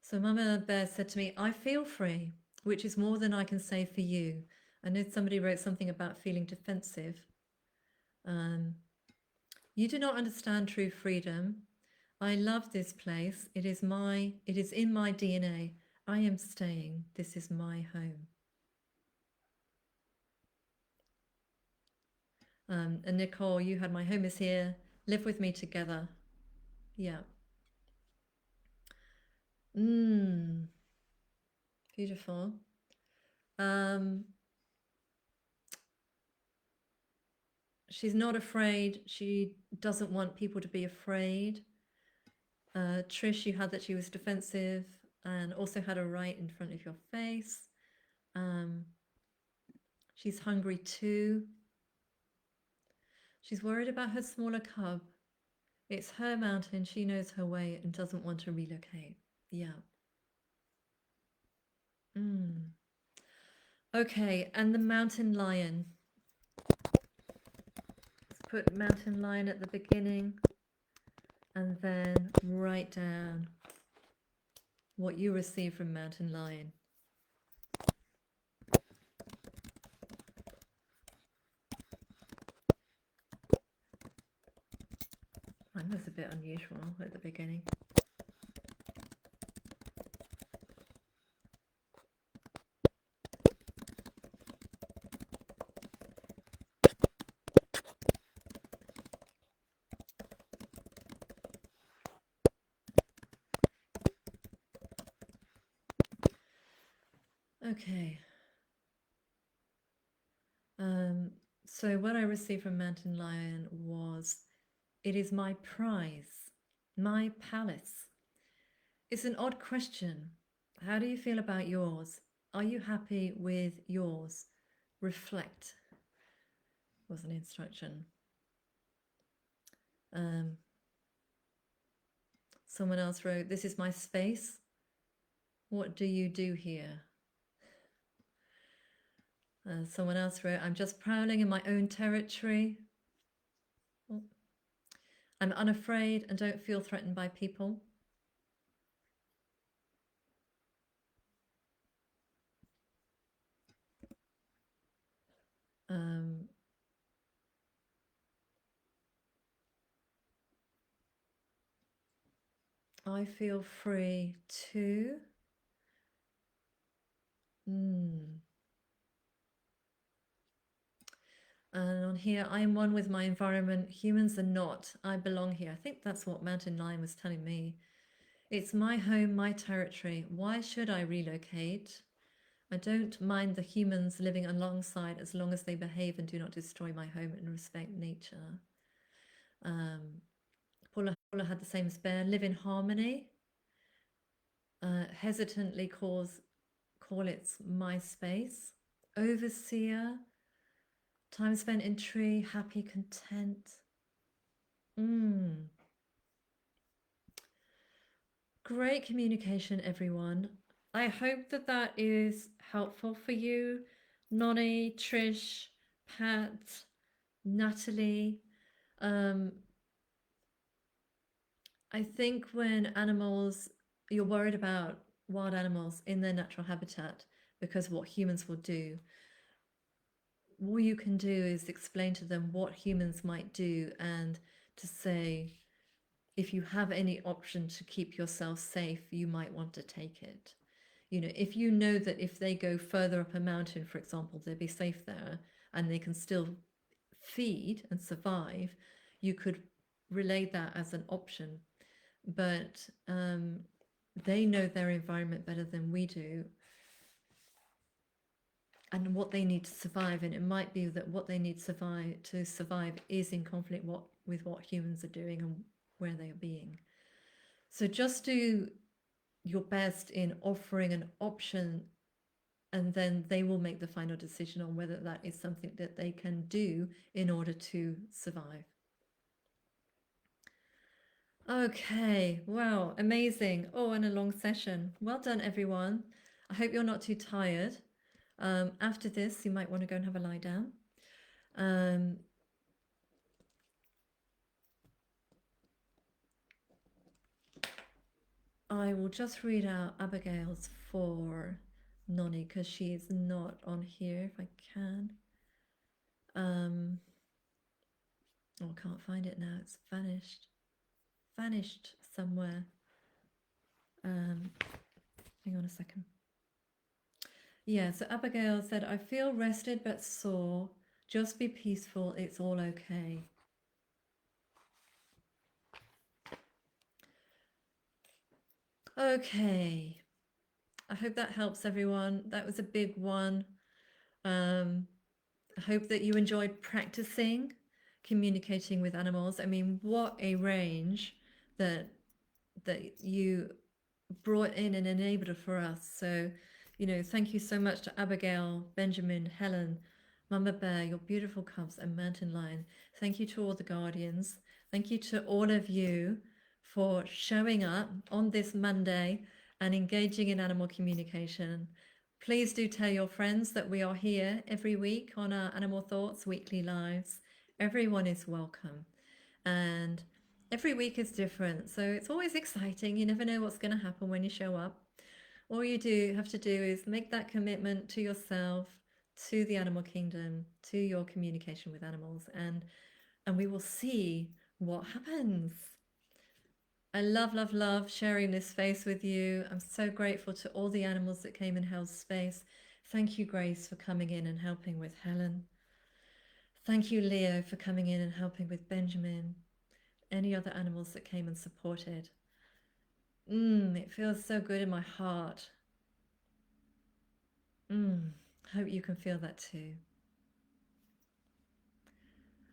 A: So Mama Bear said to me, I feel free, which is more than I can say for you. I know somebody wrote something about feeling defensive. You do not understand true freedom. I love this place. It is in my DNA. I am staying. This is my home. And Nicole, you had my home is here. Live with me together. Yeah. Beautiful. She's not afraid. She doesn't want people to be afraid. Trish, you had that she was defensive and also had a right in front of your face. She's hungry too. She's worried about her smaller cub. It's her mountain. She knows her way and doesn't want to relocate. Yeah. Okay, and the mountain lion. Let's put mountain lion at the beginning and then write down what you receive from mountain lion. Mine was a bit unusual at the beginning. Okay. So what I received from Mountain Lion was, it is my prize, my palace. It's an odd question. How do you feel about yours? Are you happy with yours? Reflect was an instruction. Someone else wrote, this is my space. What do you do here? Someone else wrote, I'm just prowling in my own territory. I'm unafraid and don't feel threatened by people. I feel free too. And on here, I am one with my environment. Humans are not. I belong here. I think that's what Mountain Lion was telling me. It's my home, my territory. Why should I relocate? I don't mind the humans living alongside as long as they behave and do not destroy my home and respect nature. Paula had the same as Bear. Live in harmony. Hesitantly call it my space. Overseer. Time spent in tree, happy, content. Great communication, everyone. I hope that that is helpful for you. Nonny, Trish, Pat, Natalie. I think when animals, you're worried about wild animals in their natural habitat because what humans will do, all you can do is explain to them what humans might do and to say, if you have any option to keep yourself safe, you might want to take it. If you know that if they go further up a mountain, for example, they'll be safe there and they can still feed and survive, you could relay that as an option. But they know their environment better than we do and what they need to survive. And it might be that what they need to survive is in conflict with what humans are doing and where they are being. So just do your best in offering an option, and then they will make the final decision on whether that is something that they can do in order to survive. Okay, wow, amazing. Oh, and a long session. Well done, everyone. I hope you're not too tired. After this, you might want to go and have a lie down. I will just read out Abigail's for Nonny because she is not on here if I can. Oh, I can't find it now. It's vanished. Vanished somewhere. Hang on a second. Yeah, so Abigail said, I feel rested but sore. Just be peaceful. It's all okay. Okay. I hope that helps everyone. That was a big one. I hope that you enjoyed practicing communicating with animals. I mean, what a range that you brought in and enabled for us. So, thank you so much to Abigail, Benjamin, Helen, Mama Bear, your beautiful cubs, and Mountain Lion. Thank you to all the guardians. Thank you to all of you for showing up on this Monday and engaging in animal communication. Please do tell your friends that we are here every week on our Animal Thoughts weekly lives. Everyone is welcome. And every week is different, so it's always exciting. You never know what's going to happen when you show up. All you have to do is make that commitment to yourself, to the animal kingdom, to your communication with animals, and we will see what happens. I love sharing this space with you. I'm so grateful to all the animals that came and held space. Thank you, Grace, for coming in and helping with Helen. Thank you, Leo, for coming in and helping with Benjamin. Any other animals that came and supported. It feels so good in my heart. Hope you can feel that too.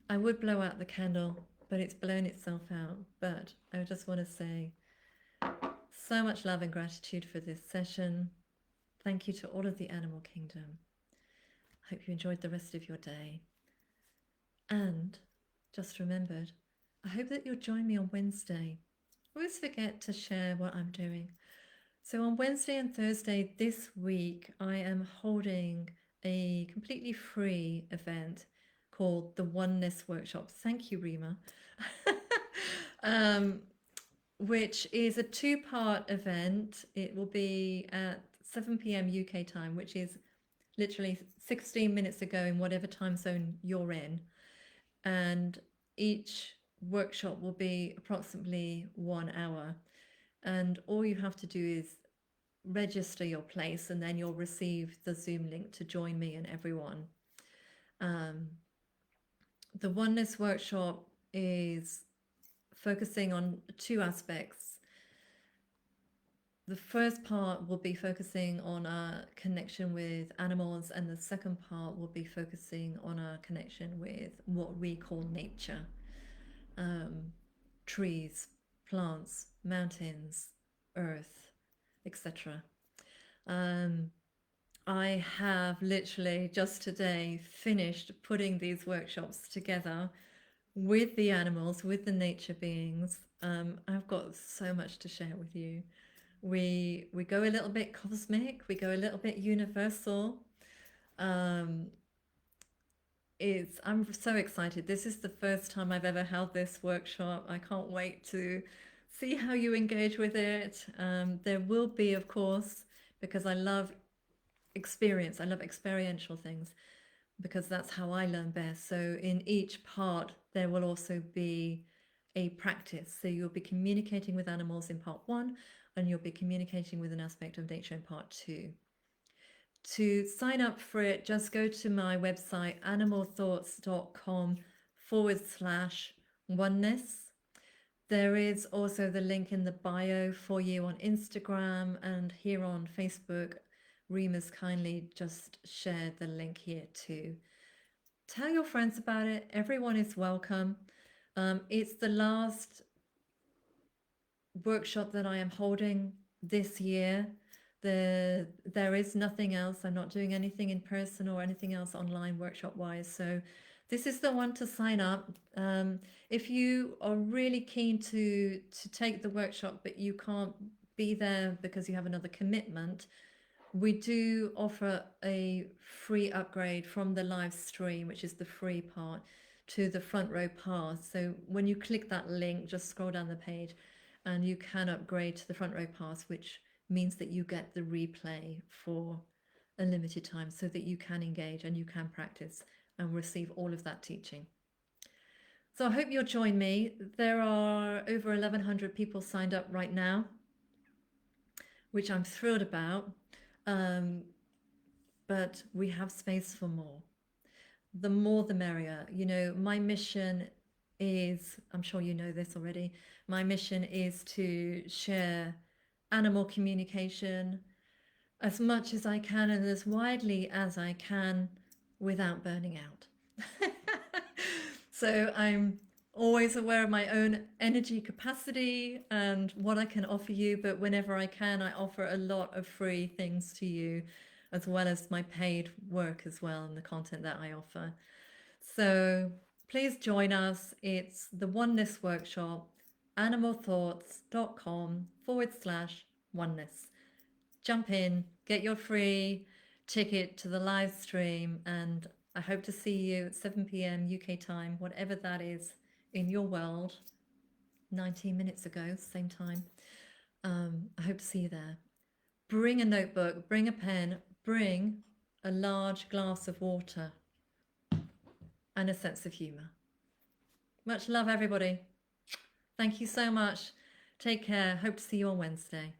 A: I would blow out the candle, but it's blown itself out. But I just want to say so much love and gratitude for this session. Thank you to all of the animal kingdom. Hope you enjoyed the rest of your day. And just remembered, I hope that you'll join me on Wednesday. I always forget to share what I'm doing. So on Wednesday and Thursday this week, I am holding a completely free event called the Oneness Workshop. Thank you, Rima. Which is a two-part event. It will be at 7 p.m. UK time, which is literally 16 minutes ago in whatever time zone you're in. And each workshop will be approximately 1 hour. And all you have to do is register your place, and then you'll receive the Zoom link to join me and everyone. The Oneness Workshop is focusing on two aspects. The first part will be focusing on our connection with animals, and the second part will be focusing on our connection with what we call nature. Trees, plants, mountains, earth, etc. I have literally just today finished putting these workshops together with the animals, with the nature beings. I've got so much to share with you. We go a little bit cosmic, we go a little bit universal. I'm so excited. This is the first time I've ever held this workshop. I can't wait to See how you engage with it. There will be, of course, because I love experience, I love experiential things, because that's how I learn best. So in each part, there will also be a practice. So you'll be communicating with animals in part one, and you'll be communicating with an aspect of nature in part two. To sign up for it, just go to my website, animalthoughts.com/oneness. There is also the link in the bio for you on Instagram, and here on Facebook. Reema's kindly just shared the link here too. Tell your friends about it. Everyone is welcome. It's the last workshop that I am holding this year. There is nothing else. I'm not doing anything in person or anything else online workshop wise. So this is the one to sign up. If you are really keen to take the workshop, but you can't be there because you have another commitment, we do offer a free upgrade from the live stream, which is the free part, to the front row pass. So when you click that link, just scroll down the page and you can upgrade to the front row pass, which means that you get the replay for a limited time so that you can engage and you can practice and receive all of that teaching. So I hope you'll join me. There are over 1,100 people signed up right now, which I'm thrilled about. But we have space for more. The more the merrier. You know, my mission is, I'm sure you know this already, my mission is to share animal communication as much as I can and as widely as I can without burning out. So I'm always aware of my own energy capacity and what I can offer you, but whenever I can, I offer a lot of free things to you, as well as my paid work as well and the content that I offer. So please join us. It's the Oneness Workshop, animalthoughts.com/oneness. Jump in, get your free ticket to the live stream, and I hope to see you at 7 p.m. UK time, whatever that is in your world. 19 minutes ago, same time. I hope to see you there. Bring a notebook, bring a pen, bring a large glass of water and a sense of humor. Much love, everybody. Thank you so much. Take care. Hope to see you on Wednesday.